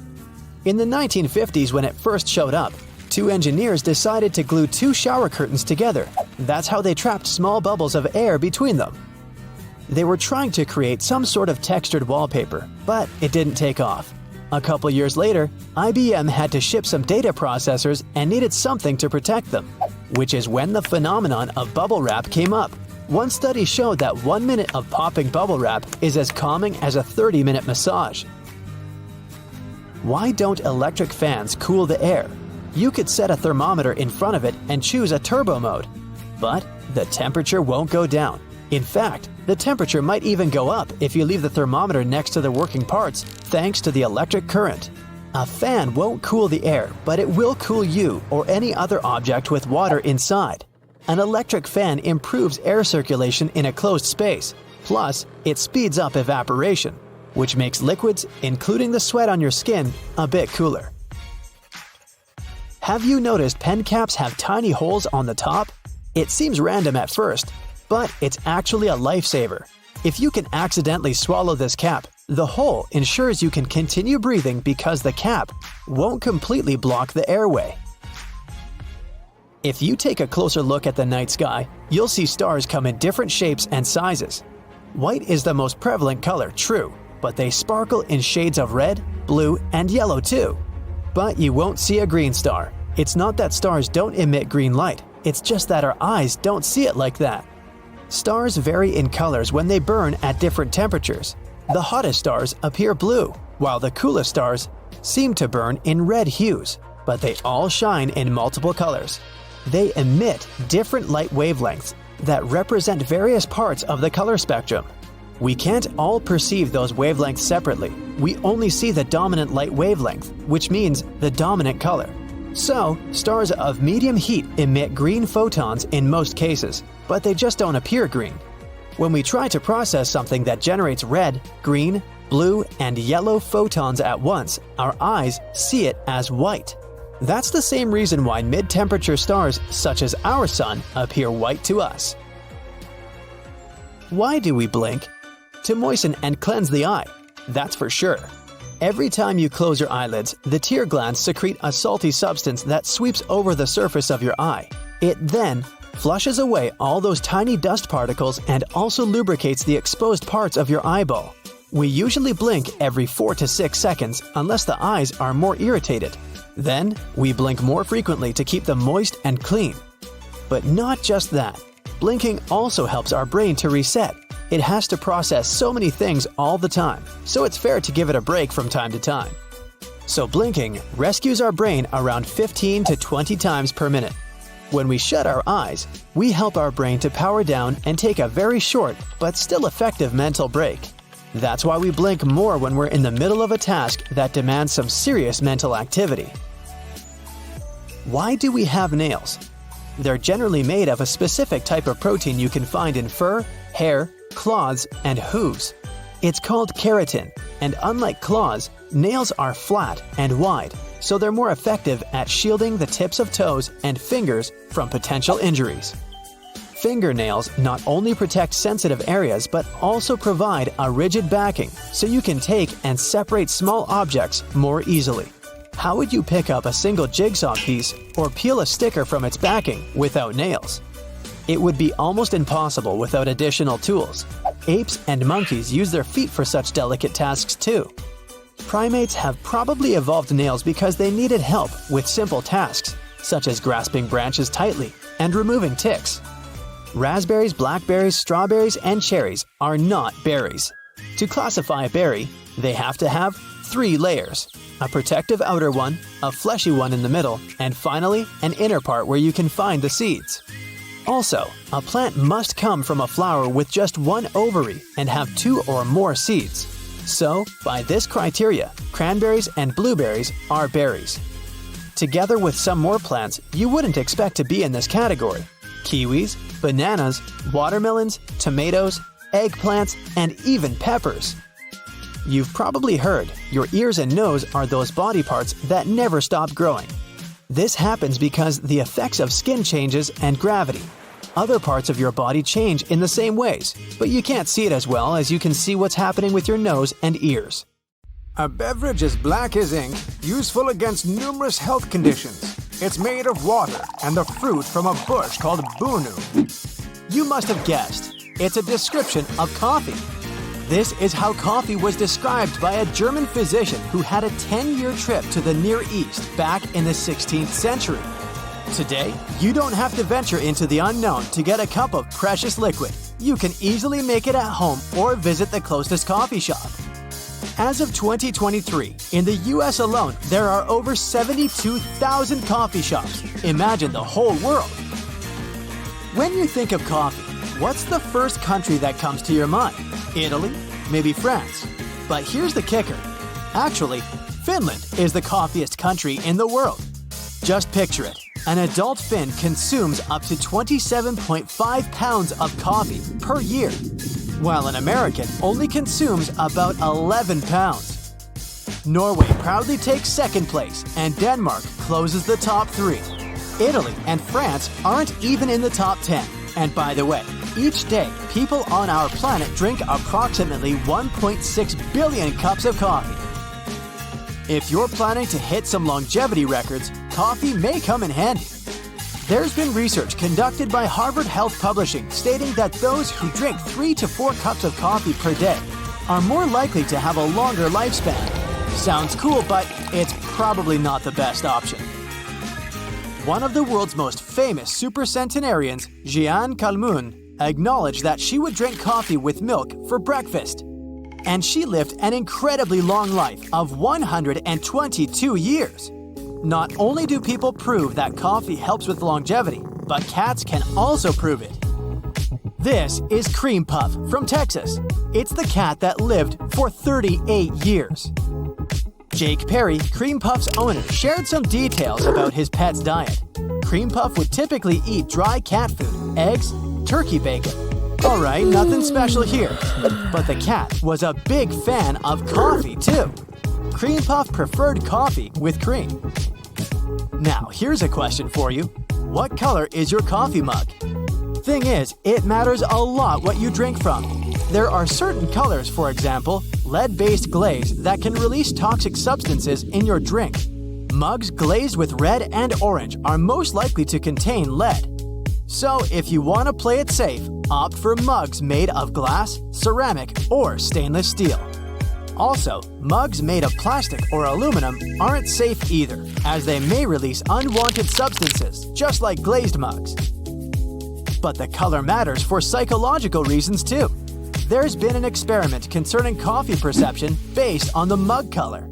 In the 1950s, when it first showed up, two engineers decided to glue two shower curtains together. That's how they trapped small bubbles of air between them. They were trying to create some sort of textured wallpaper, but it didn't take off. A couple years later, IBM had to ship some data processors and needed something to protect them, which is when the phenomenon of bubble wrap came up. One study showed that 1 minute of popping bubble wrap is as calming as a 30-minute massage. Why don't electric fans cool the air? You could set a thermometer in front of it and choose a turbo mode, but the temperature won't go down. In fact, the temperature might even go up if you leave the thermometer next to the working parts, thanks to the electric current. A fan won't cool the air, but it will cool you or any other object with water inside. An electric fan improves air circulation in a closed space. Plus, it speeds up evaporation, which makes liquids, including the sweat on your skin, a bit cooler. Have you noticed pen caps have tiny holes on the top? It seems random at first, but it's actually a lifesaver. If you can accidentally swallow this cap, the hole ensures you can continue breathing because the cap won't completely block the airway. If you take a closer look at the night sky, you'll see stars come in different shapes and sizes. White is the most prevalent color, true, but they sparkle in shades of red, blue, and yellow too. But you won't see a green star. It's not that stars don't emit green light, it's just that our eyes don't see it like that. Stars vary in colors when they burn at different temperatures. The hottest stars appear blue, while the coolest stars seem to burn in red hues, but they all shine in multiple colors. They emit different light wavelengths that represent various parts of the color spectrum. We can't all perceive those wavelengths separately. We only see the dominant light wavelength, which means the dominant color. So, stars of medium heat emit green photons in most cases, but they just don't appear green. When we try to process something that generates red, green, blue, and yellow photons at once, our eyes see it as white. That's the same reason why mid-temperature stars, such as our sun, appear white to us. Why do we blink? To moisten and cleanse the eye, that's for sure. Every time you close your eyelids, the tear glands secrete a salty substance that sweeps over the surface of your eye. It then flushes away all those tiny dust particles and also lubricates the exposed parts of your eyeball. We usually blink every 4 to 6 seconds unless the eyes are more irritated. Then, we blink more frequently to keep them moist and clean. But not just that. Blinking also helps our brain to reset. It has to process so many things all the time, so it's fair to give it a break from time to time. So blinking rescues our brain around 15 to 20 times per minute. When we shut our eyes, we help our brain to power down and take a very short but still effective mental break. That's why we blink more when we're in the middle of a task that demands some serious mental activity. Why do we have nails? They're generally made of a specific type of protein you can find in fur, hair, claws, and hooves. It's called keratin, and unlike claws, nails are flat and wide, so they're more effective at shielding the tips of toes and fingers from potential injuries. Fingernails not only protect sensitive areas but also provide a rigid backing so you can take and separate small objects more easily. How would you pick up a single jigsaw piece or peel a sticker from its backing without nails? It would be almost impossible without additional tools. Apes and monkeys use their feet for such delicate tasks too. Primates have probably evolved nails because they needed help with simple tasks, such as grasping branches tightly and removing ticks. Raspberries, blackberries, strawberries, and cherries are not berries. To classify a berry, they have to have 3 layers: a protective outer one, a fleshy one in the middle, and finally, an inner part where you can find the seeds. Also, a plant must come from a flower with just 1 ovary and have 2 or more seeds. So, by this criteria, cranberries and blueberries are berries. Together with some more plants you wouldn't expect to be in this category: kiwis, bananas, watermelons, tomatoes, eggplants, and even peppers. You've probably heard your ears and nose are those body parts that never stop growing. This happens because the effects of skin changes and gravity. Other parts of your body change in the same ways, but you can't see it as well as you can see what's happening with your nose and ears. A beverage as black as ink, useful against numerous health conditions. It's made of water and the fruit from a bush called bunu. You must have guessed. It's a description of coffee. This is how coffee was described by a German physician who had a 10-year trip to the Near East back in the 16th century. Today, you don't have to venture into the unknown to get a cup of precious liquid. You can easily make it at home or visit the closest coffee shop. As of 2023, in the US alone, there are over 72,000 coffee shops. Imagine the whole world. When you think of coffee, what's the first country that comes to your mind? Italy? Maybe France? But here's the kicker. Actually, Finland is the coffeeiest country in the world. Just picture it. An adult Finn consumes up to 27.5 pounds of coffee per year, while an American only consumes about 11 pounds. Norway proudly takes second place, and Denmark closes the top 3. Italy and France aren't even in the top 10. And by the way, each day, people on our planet drink approximately 1.6 billion cups of coffee. If you're planning to hit some longevity records, coffee may come in handy. There's been research conducted by Harvard Health Publishing stating that those who drink 3 to 4 cups of coffee per day are more likely to have a longer lifespan. Sounds cool, but it's probably not the best option. One of the world's most famous supercentenarians, Jeanne Calment, acknowledged that she would drink coffee with milk for breakfast. And she lived an incredibly long life of 122 years. Not only do people prove that coffee helps with longevity, but cats can also prove it. This is Cream Puff from Texas. It's the cat that lived for 38 years. Jake Perry, Cream Puff's owner, shared some details about his pet's diet. Cream Puff would typically eat dry cat food, eggs, turkey bacon. Alright, nothing special here. But the cat was a big fan of coffee too. Cream Puff preferred coffee with cream. Now, here's a question for you. What color is your coffee mug? Thing is, it matters a lot what you drink from. There are certain colors, for example, lead-based glaze that can release toxic substances in your drink. Mugs glazed with red and orange are most likely to contain lead. So, if you want to play it safe, opt for mugs made of glass, ceramic, or stainless steel. Also, mugs made of plastic or aluminum aren't safe either, as they may release unwanted substances, just like glazed mugs. But the color matters for psychological reasons too. There's been an experiment concerning coffee perception based on the mug color.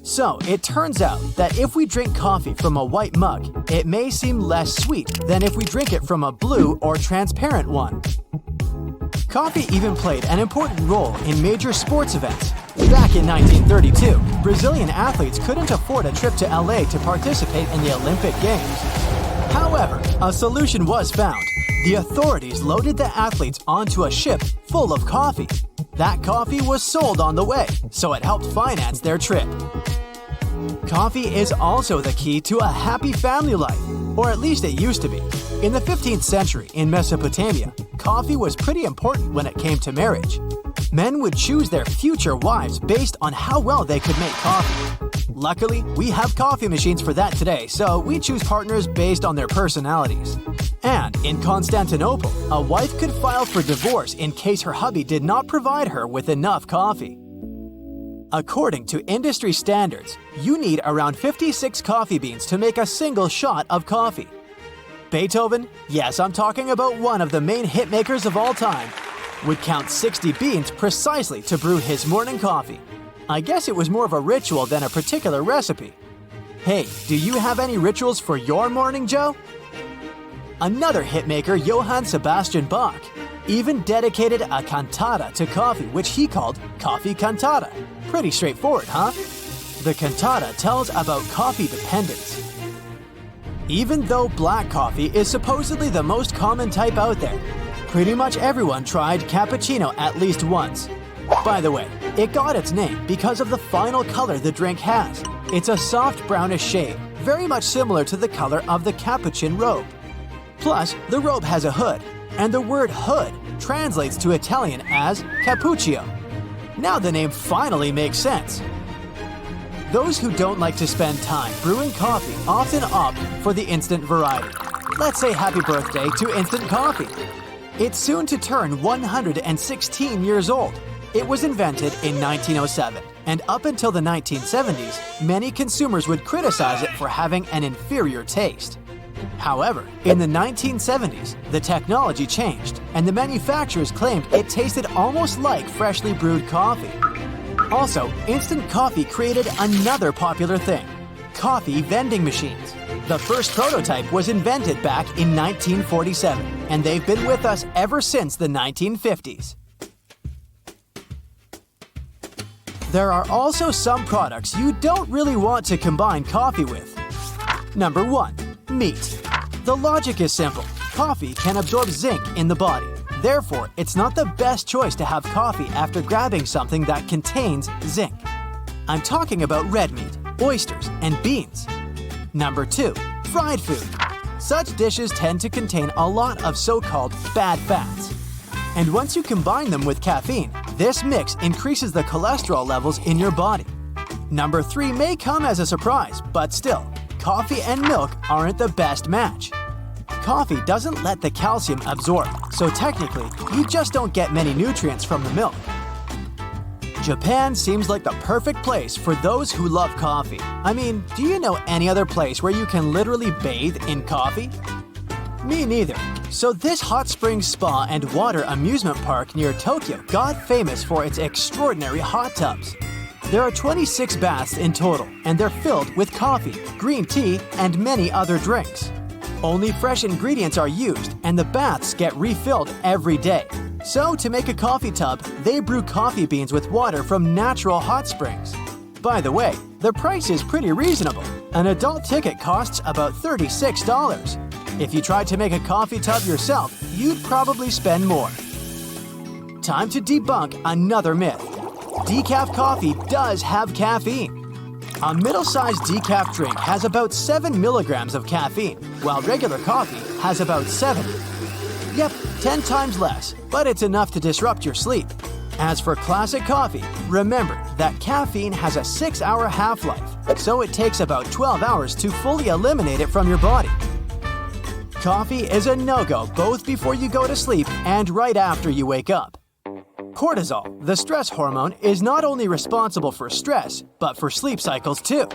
So, it turns out that if we drink coffee from a white mug, it may seem less sweet than if we drink it from a blue or transparent one. Coffee even played an important role in major sports events. Back in 1932, Brazilian athletes couldn't afford a trip to LA to participate in the Olympic Games. However, a solution was found. The authorities loaded the athletes onto a ship full of coffee. That coffee was sold on the way, so it helped finance their trip. Coffee is also the key to a happy family life, or at least it used to be. In the 15th century in Mesopotamia, coffee was pretty important when it came to marriage. Men would choose their future wives based on how well they could make coffee. Luckily, we have coffee machines for that today, so we choose partners based on their personalities. And in Constantinople, a wife could file for divorce in case her hubby did not provide her with enough coffee. According to industry standards, you need around 56 coffee beans to make a single shot of coffee. Beethoven, yes, I'm talking about one of the main hitmakers of all time, would count 60 beans precisely to brew his morning coffee. I guess it was more of a ritual than a particular recipe. Hey, do you have any rituals for your morning, Joe? Another hitmaker, Johann Sebastian Bach, even dedicated a cantata to coffee, which he called Coffee Cantata. Pretty straightforward, huh? The cantata tells about coffee dependence. Even though black coffee is supposedly the most common type out there, pretty much everyone tried cappuccino at least once. By the way, it got its name because of the final color the drink has. It's a soft brownish shade, very much similar to the color of the capuchin robe. Plus, the robe has a hood, and the word hood translates to Italian as cappuccio. Now the name finally makes sense. Those who don't like to spend time brewing coffee often opt for the instant variety. Let's say happy birthday to instant coffee. It's soon to turn 116 years old. It was invented in 1907, and up until the 1970s, many consumers would criticize it for having an inferior taste. However, in the 1970s, the technology changed, and the manufacturers claimed it tasted almost like freshly brewed coffee. Also, instant coffee created another popular thing: coffee vending machines. The first prototype was invented back in 1947, and they've been with us ever since the 1950s. There are also some products you don't really want to combine coffee with. Number 1. Meat. The logic is simple. Coffee can absorb zinc in the body. Therefore, it's not the best choice to have coffee after grabbing something that contains zinc. I'm talking about red meat, oysters, and beans. Number 2. Fried food. Such dishes tend to contain a lot of so-called bad fats. And once you combine them with caffeine, this mix increases the cholesterol levels in your body. Number 3 may come as a surprise, but still, coffee and milk aren't the best match. Coffee doesn't let the calcium absorb, so technically, you just don't get many nutrients from the milk. Japan seems like the perfect place for those who love coffee. I mean, do you know any other place where you can literally bathe in coffee? Me neither. So this hot springs spa and water amusement park near Tokyo got famous for its extraordinary hot tubs. There are 26 baths in total, and they're filled with coffee, green tea, and many other drinks. Only fresh ingredients are used, and the baths get refilled every day. So to make a coffee tub, they brew coffee beans with water from natural hot springs. By the way, the price is pretty reasonable. An adult ticket costs about $36. If you tried to make a coffee tub yourself, you'd probably spend more. Time to debunk another myth. Decaf coffee does have caffeine. A middle-sized decaf drink has about 7 milligrams of caffeine, while regular coffee has about 7. Yep, 10 times less, but it's enough to disrupt your sleep. As for classic coffee, remember that caffeine has a 6-hour half-life, so it takes about 12 hours to fully eliminate it from your body. Coffee is a no-go both before you go to sleep and right after you wake up. Cortisol, the stress hormone, is not only responsible for stress, but for sleep cycles too.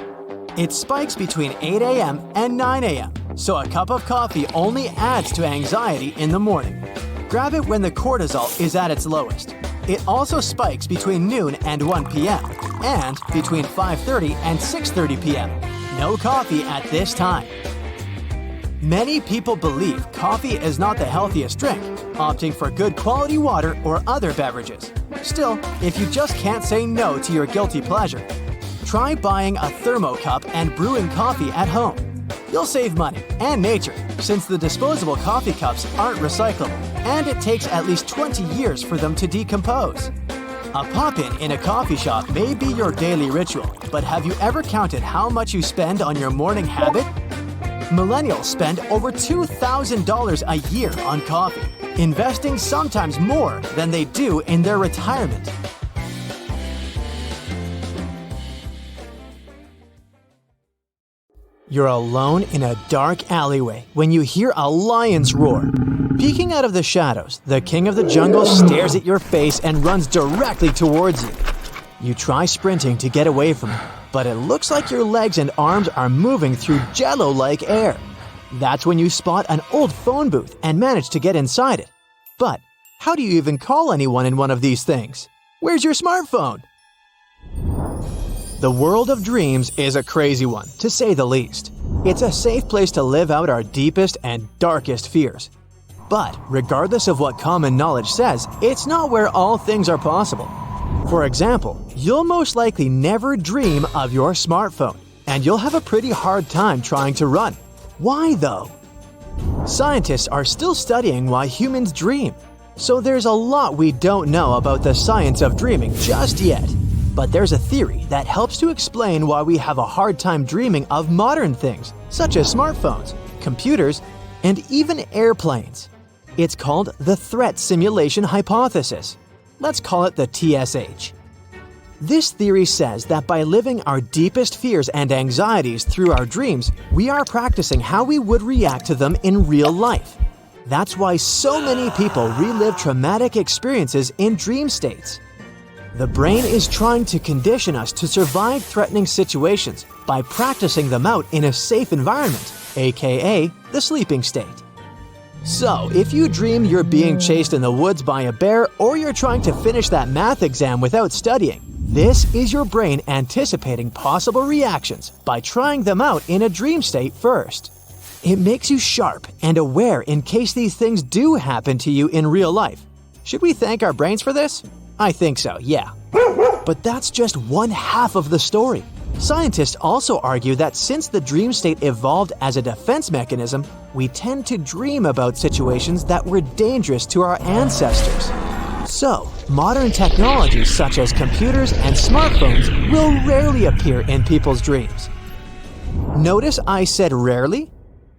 It spikes between 8 a.m. and 9 a.m., so a cup of coffee only adds to anxiety in the morning. Grab it when the cortisol is at its lowest. It also spikes between noon and 1 p.m. and between 5:30 and 6:30 p.m. No coffee at this time. Many people believe coffee is not the healthiest drink, opting for good quality water or other beverages. Still, if you just can't say no to your guilty pleasure, try buying a thermocup and brewing coffee at home. You'll save money and nature, since the disposable coffee cups aren't recyclable, and it takes at least 20 years for them to decompose. A pop-in in a coffee shop may be your daily ritual, but have you ever counted how much you spend on your morning habit? Millennials spend over $2,000 a year on coffee, investing sometimes more than they do in their retirement. You're alone in a dark alleyway when you hear a lion's roar. Peeking out of the shadows, the king of the jungle stares at your face and runs directly towards you. You try sprinting to get away from him, but it looks like your legs and arms are moving through jello-like air. That's when you spot an old phone booth and manage to get inside it. But how do you even call anyone in one of these things? Where's your smartphone? The world of dreams is a crazy one, to say the least. It's a safe place to live out our deepest and darkest fears. But regardless of what common knowledge says, it's not where all things are possible. For example, you'll most likely never dream of your smartphone, and you'll have a pretty hard time trying to run. Why though? Scientists are still studying why humans dream, so there's a lot we don't know about the science of dreaming just yet. But there's a theory that helps to explain why we have a hard time dreaming of modern things, such as smartphones, computers, and even airplanes. It's called the threat simulation hypothesis. Let's call it the TSH. This theory says that by living our deepest fears and anxieties through our dreams, we are practicing how we would react to them in real life. That's why so many people relive traumatic experiences in dream states. The brain is trying to condition us to survive threatening situations by practicing them out in a safe environment, aka the sleeping state. So, if you dream you're being chased in the woods by a bear or you're trying to finish that math exam without studying, this is your brain anticipating possible reactions by trying them out in a dream state first. It makes you sharp and aware in case these things do happen to you in real life. Should we thank our brains for this? I think so, yeah. But that's just one half of the story. Scientists also argue that since the dream state evolved as a defense mechanism, we tend to dream about situations that were dangerous to our ancestors. So, modern technologies such as computers and smartphones will rarely appear in people's dreams. Notice I said rarely?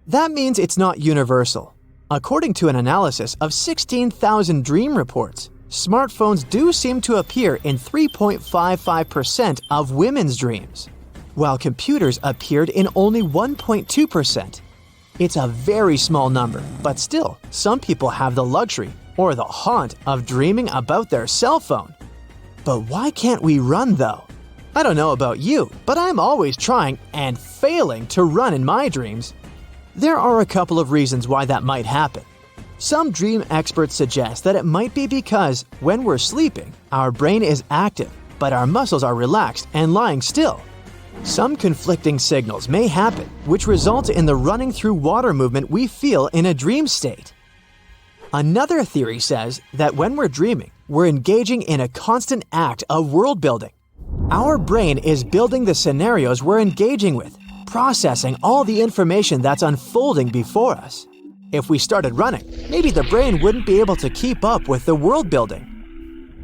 That means it's not universal. According to an analysis of 16,000 dream reports, smartphones do seem to appear in 3.55% of women's dreams, while computers appeared in only 1.2%. It's a very small number, but still, some people have the luxury or the haunt of dreaming about their cell phone. But why can't we run though? I don't know about you, but I'm always trying and failing to run in my dreams. There are a couple of reasons why that might happen. Some dream experts suggest that it might be because when we're sleeping, our brain is active, but our muscles are relaxed and lying still. Some conflicting signals may happen, which results in the running through water movement we feel in a dream state. Another theory says that when we're dreaming, we're engaging in a constant act of world building. Our brain is building the scenarios we're engaging with, processing all the information that's unfolding before us. If we started running, maybe the brain wouldn't be able to keep up with the world building.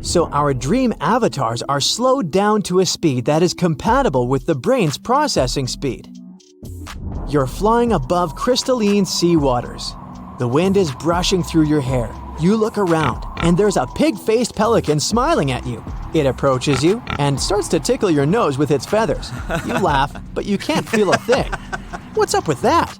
So our dream avatars are slowed down to a speed that is compatible with the brain's processing speed. You're flying above crystalline sea waters. The wind is brushing through your hair. You look around, and there's a pig-faced pelican smiling at you. It approaches you and starts to tickle your nose with its feathers. You laugh, but you can't feel a thing. What's up with that?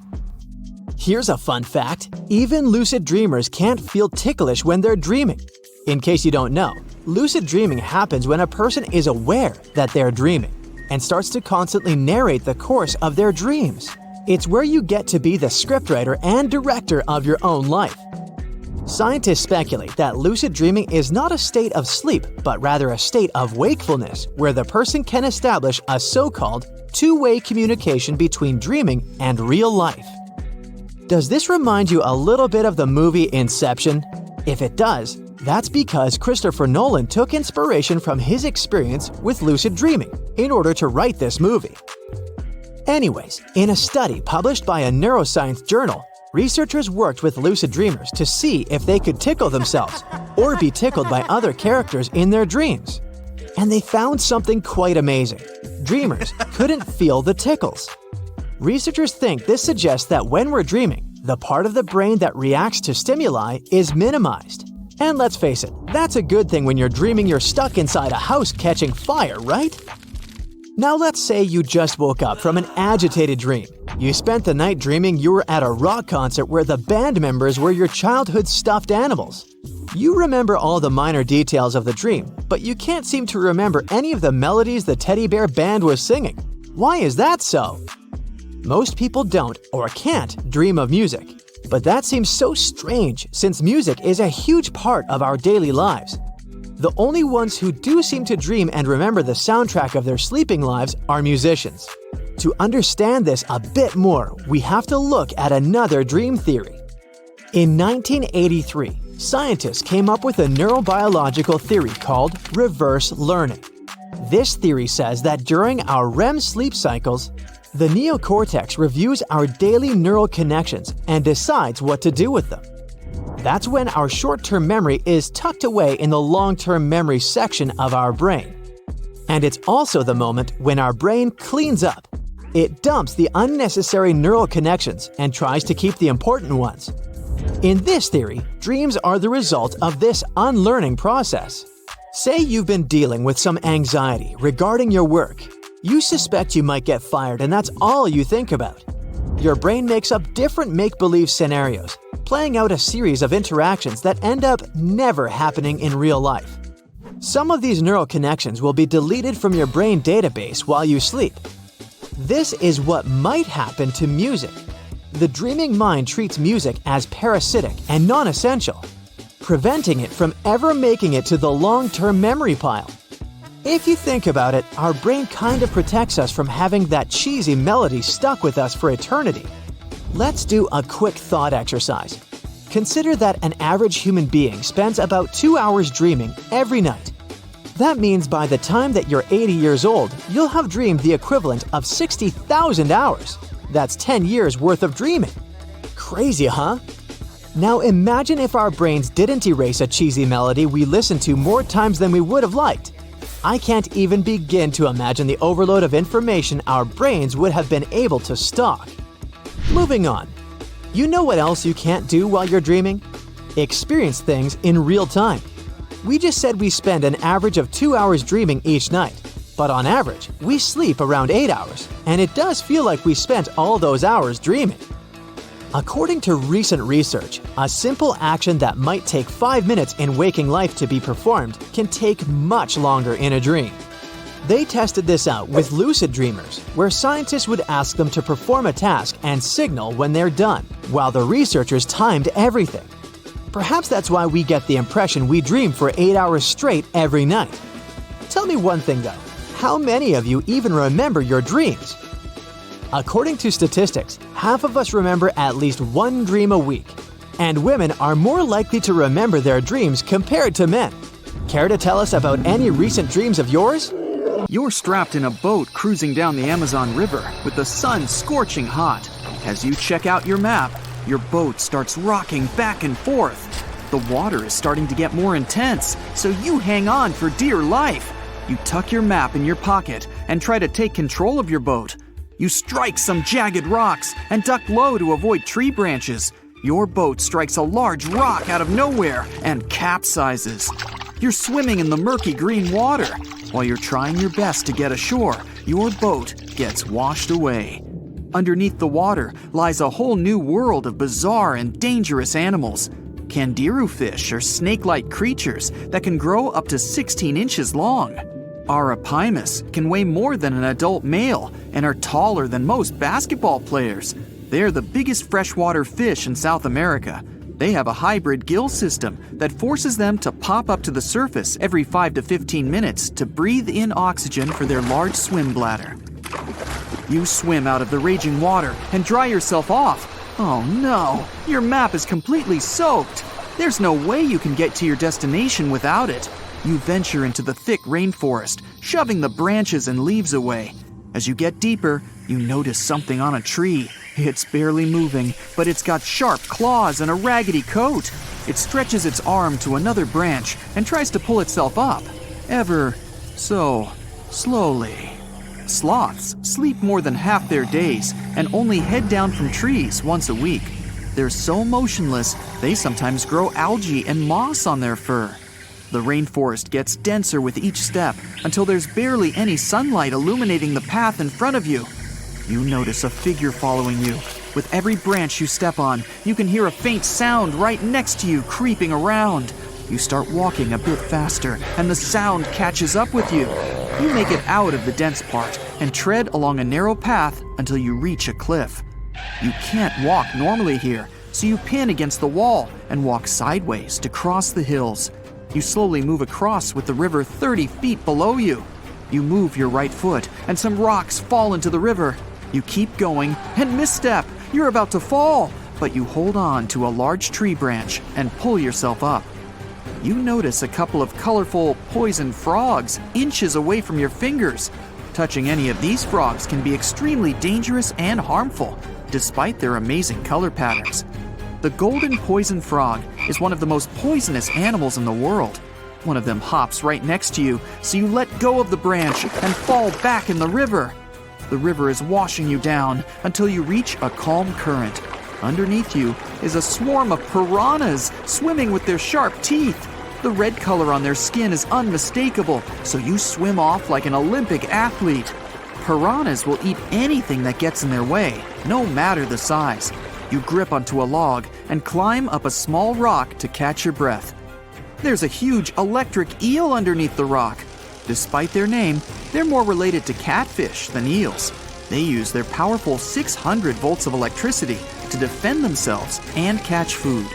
Here's a fun fact. Even lucid dreamers can't feel ticklish when they're dreaming. In case you don't know, lucid dreaming happens when a person is aware that they're dreaming and starts to constantly narrate the course of their dreams. It's where you get to be the scriptwriter and director of your own life. Scientists speculate that lucid dreaming is not a state of sleep, but rather a state of wakefulness, where the person can establish a so-called two-way communication between dreaming and real life. Does this remind you a little bit of the movie Inception? If it does, that's because Christopher Nolan took inspiration from his experience with lucid dreaming in order to write this movie. Anyways, in a study published by a neuroscience journal, researchers worked with lucid dreamers to see if they could tickle themselves or be tickled by other characters in their dreams. And they found something quite amazing. Dreamers couldn't feel the tickles. Researchers think this suggests that when we're dreaming, the part of the brain that reacts to stimuli is minimized. And let's face it, that's a good thing when you're dreaming you're stuck inside a house catching fire, right? Now let's say you just woke up from an agitated dream. You spent the night dreaming you were at a rock concert where the band members were your childhood stuffed animals. You remember all the minor details of the dream, but you can't seem to remember any of the melodies the teddy bear band was singing. Why is that so? Most people don't or can't dream of music. But that seems so strange since music is a huge part of our daily lives. The only ones who do seem to dream and remember the soundtrack of their sleeping lives are musicians. To understand this a bit more, we have to look at another dream theory. In 1983, scientists came up with a neurobiological theory called reverse learning. This theory says that during our REM sleep cycles, the neocortex reviews our daily neural connections and decides what to do with them. That's when our short-term memory is tucked away in the long-term memory section of our brain. And it's also the moment when our brain cleans up. It dumps the unnecessary neural connections and tries to keep the important ones. In this theory, dreams are the result of this unlearning process. Say you've been dealing with some anxiety regarding your work. You suspect you might get fired and that's all you think about. Your brain makes up different make-believe scenarios, playing out a series of interactions that end up never happening in real life. Some of these neural connections will be deleted from your brain database while you sleep. This is what might happen to music. The dreaming mind treats music as parasitic and non-essential, preventing it from ever making it to the long-term memory pile. If you think about it, our brain kind of protects us from having that cheesy melody stuck with us for eternity. Let's do a quick thought exercise. Consider that an average human being spends about 2 hours dreaming every night. That means by the time that you're 80 years old, you'll have dreamed the equivalent of 60,000 hours. That's 10 years worth of dreaming. Crazy, huh? Now imagine if our brains didn't erase a cheesy melody we listened to more times than we would have liked. I can't even begin to imagine the overload of information our brains would have been able to stock. Moving on. You know what else you can't do while you're dreaming? Experience things in real time. We just said we spend an average of 2 hours dreaming each night, but on average, we sleep around 8 hours, and it does feel like we spent all those hours dreaming. According to recent research, a simple action that might take 5 minutes in waking life to be performed can take much longer in a dream. They tested this out with lucid dreamers, where scientists would ask them to perform a task and signal when they're done, while the researchers timed everything. Perhaps that's why we get the impression we dream for 8 hours straight every night. Tell me one thing though, how many of you even remember your dreams? According to statistics, half of us remember at least one dream a week. And women are more likely to remember their dreams compared to men. Care to tell us about any recent dreams of yours? You're strapped in a boat cruising down the Amazon River with the sun scorching hot. As you check out your map, your boat starts rocking back and forth. The water is starting to get more intense, so you hang on for dear life. You tuck your map in your pocket and try to take control of your boat. You strike some jagged rocks and duck low to avoid tree branches. Your boat strikes a large rock out of nowhere and capsizes. You're swimming in the murky green water. While you're trying your best to get ashore, your boat gets washed away. Underneath the water lies a whole new world of bizarre and dangerous animals. Candiru fish are snake-like creatures that can grow up to 16 inches long. Arapimus can weigh more than an adult male and are taller than most basketball players. They're the biggest freshwater fish in South America. They have a hybrid gill system that forces them to pop up to the surface every 5 to 15 minutes to breathe in oxygen for their large swim bladder. You swim out of the raging water and dry yourself off. Oh no, your map is completely soaked. There's no way you can get to your destination without it. You venture into the thick rainforest, shoving the branches and leaves away. As you get deeper, you notice something on a tree. It's barely moving, but it's got sharp claws and a raggedy coat. It stretches its arm to another branch and tries to pull itself up, ever so slowly. Sloths sleep more than half their days and only head down from trees once a week. They're so motionless, they sometimes grow algae and moss on their fur. The rainforest gets denser with each step until there's barely any sunlight illuminating the path in front of you. You notice a figure following you. With every branch you step on, you can hear a faint sound right next to you creeping around. You start walking a bit faster, and the sound catches up with you. You make it out of the dense part and tread along a narrow path until you reach a cliff. You can't walk normally here, so you pin against the wall and walk sideways to cross the hills. You slowly move across with the river 30 feet below you. You move your right foot, and some rocks fall into the river. You keep going and misstep. You're about to fall, but you hold on to a large tree branch and pull yourself up. You notice a couple of colorful poison frogs inches away from your fingers. Touching any of these frogs can be extremely dangerous and harmful, despite their amazing color patterns. The golden poison frog is one of the most poisonous animals in the world. One of them hops right next to you, so you let go of the branch and fall back in the river. The river is washing you down until you reach a calm current. Underneath you is a swarm of piranhas swimming with their sharp teeth. The red color on their skin is unmistakable, so you swim off like an Olympic athlete. Piranhas will eat anything that gets in their way, no matter the size. You grip onto a log and climb up a small rock to catch your breath. There's a huge electric eel underneath the rock. Despite their name, they're more related to catfish than eels. They use their powerful 600 volts of electricity to defend themselves and catch food.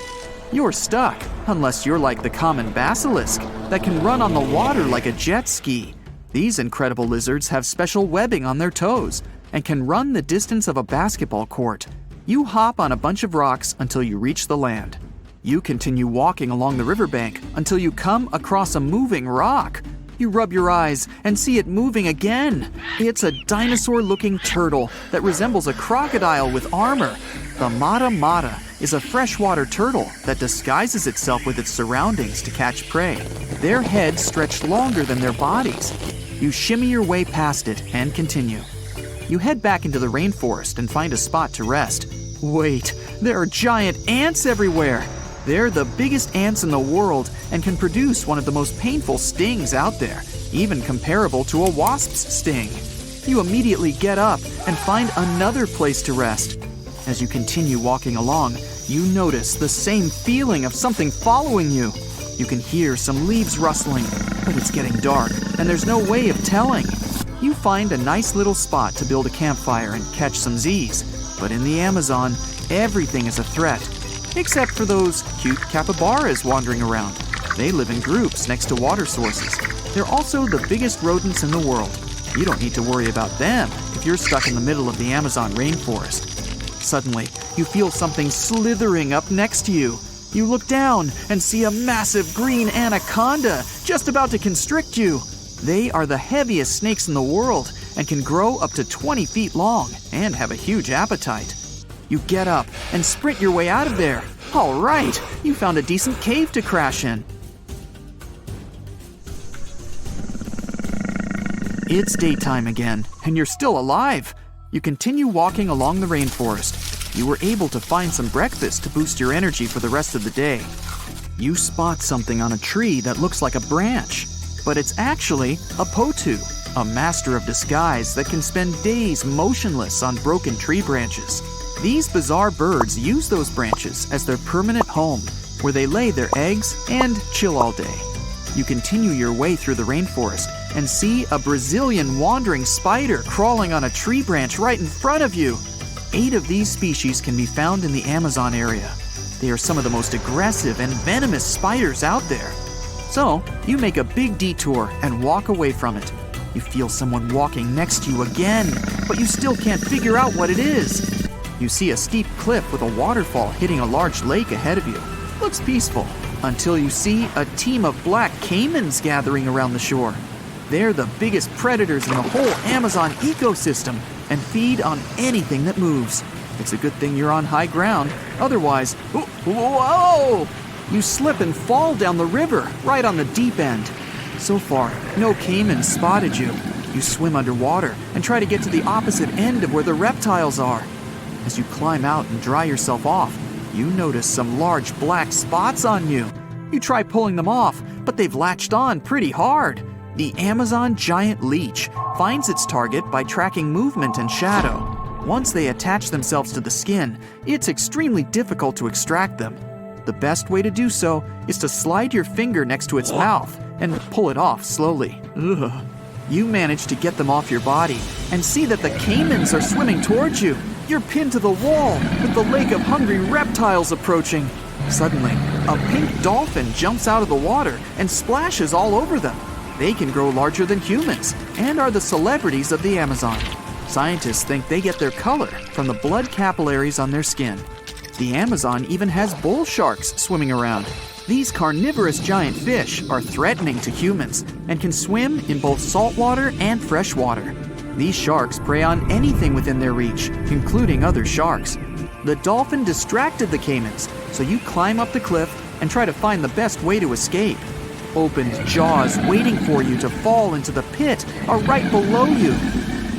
You're stuck, unless you're like the common basilisk that can run on the water like a jet ski. These incredible lizards have special webbing on their toes and can run the distance of a basketball court. You hop on a bunch of rocks until you reach the land. You continue walking along the riverbank until you come across a moving rock. You rub your eyes and see it moving again. It's a dinosaur-looking turtle that resembles a crocodile with armor. The mata mata is a freshwater turtle that disguises itself with its surroundings to catch prey. Their heads stretch longer than their bodies. You shimmy your way past it and continue. You head back into the rainforest and find a spot to rest. Wait, there are giant ants everywhere. They're the biggest ants in the world and can produce one of the most painful stings out there, even comparable to a wasp's sting. You immediately get up and find another place to rest. As you continue walking along, you notice the same feeling of something following you. You can hear some leaves rustling, but it's getting dark and there's no way of telling. You find a nice little spot to build a campfire and catch some Z's, but in the Amazon, everything is a threat. Except for those cute capybaras wandering around. They live in groups next to water sources. They're also the biggest rodents in the world. You don't need to worry about them if you're stuck in the middle of the Amazon rainforest. Suddenly, you feel something slithering up next to you. You look down and see a massive green anaconda just about to constrict you. They are the heaviest snakes in the world and can grow up to 20 feet long and have a huge appetite. You get up and sprint your way out of there. All right, you found a decent cave to crash in. It's daytime again, and you're still alive. You continue walking along the rainforest. You were able to find some breakfast to boost your energy for the rest of the day. You spot something on a tree that looks like a branch, but it's actually a potu, a master of disguise that can spend days motionless on broken tree branches. These bizarre birds use those branches as their permanent home, where they lay their eggs and chill all day. You continue your way through the rainforest and see a Brazilian wandering spider crawling on a tree branch right in front of you. 8 of these species can be found in the Amazon area. They are some of the most aggressive and venomous spiders out there. So, you make a big detour and walk away from it. You feel someone walking next to you again, but you still can't figure out what it is. You see a steep cliff with a waterfall hitting a large lake ahead of you. Looks peaceful, until you see a team of black caimans gathering around the shore. They're the biggest predators in the whole Amazon ecosystem and feed on anything that moves. It's a good thing you're on high ground, otherwise, whoa! You slip and fall down the river, right on the deep end. So far, no caiman spotted you. You swim underwater and try to get to the opposite end of where the reptiles are. As you climb out and dry yourself off, you notice some large black spots on you. You try pulling them off, but they've latched on pretty hard. The Amazon giant leech finds its target by tracking movement and shadow. Once they attach themselves to the skin, it's extremely difficult to extract them. The best way to do so is to slide your finger next to its mouth and pull it off slowly. Ugh. You manage to get them off your body and see that the caimans are swimming towards you. You're pinned to the wall with the lake of hungry reptiles approaching. Suddenly, a pink dolphin jumps out of the water and splashes all over them. They can grow larger than humans and are the celebrities of the Amazon. Scientists think they get their color from the blood capillaries on their skin. The Amazon even has bull sharks swimming around. These carnivorous giant fish are threatening to humans and can swim in both saltwater and freshwater. These sharks prey on anything within their reach, including other sharks. The dolphin distracted the caimans, so you climb up the cliff and try to find the best way to escape. Opened jaws waiting for you to fall into the pit are right below you.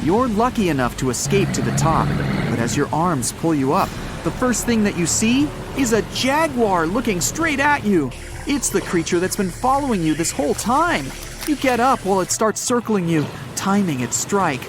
You're lucky enough to escape to the top, but as your arms pull you up, the first thing that you see is a jaguar looking straight at you. It's the creature that's been following you this whole time. You get up while it starts circling you, timing its strike.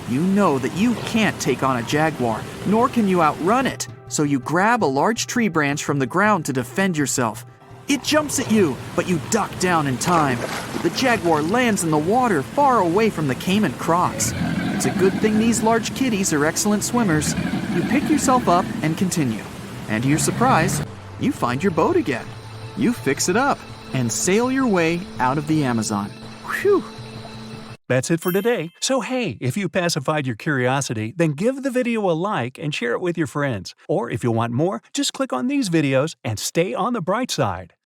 You know that you can't take on a jaguar, nor can you outrun it, so you grab a large tree branch from the ground to defend yourself. It jumps at you, but you duck down in time. The jaguar lands in the water far away from the caiman crocs. It's a good thing these large kitties are excellent swimmers. You pick yourself up and continue. And to your surprise, you find your boat again. You fix it up and sail your way out of the Amazon. Whew! That's it for today. So hey, if you pacified your curiosity, then give the video a like and share it with your friends. Or if you want more, just click on these videos and stay on the bright side.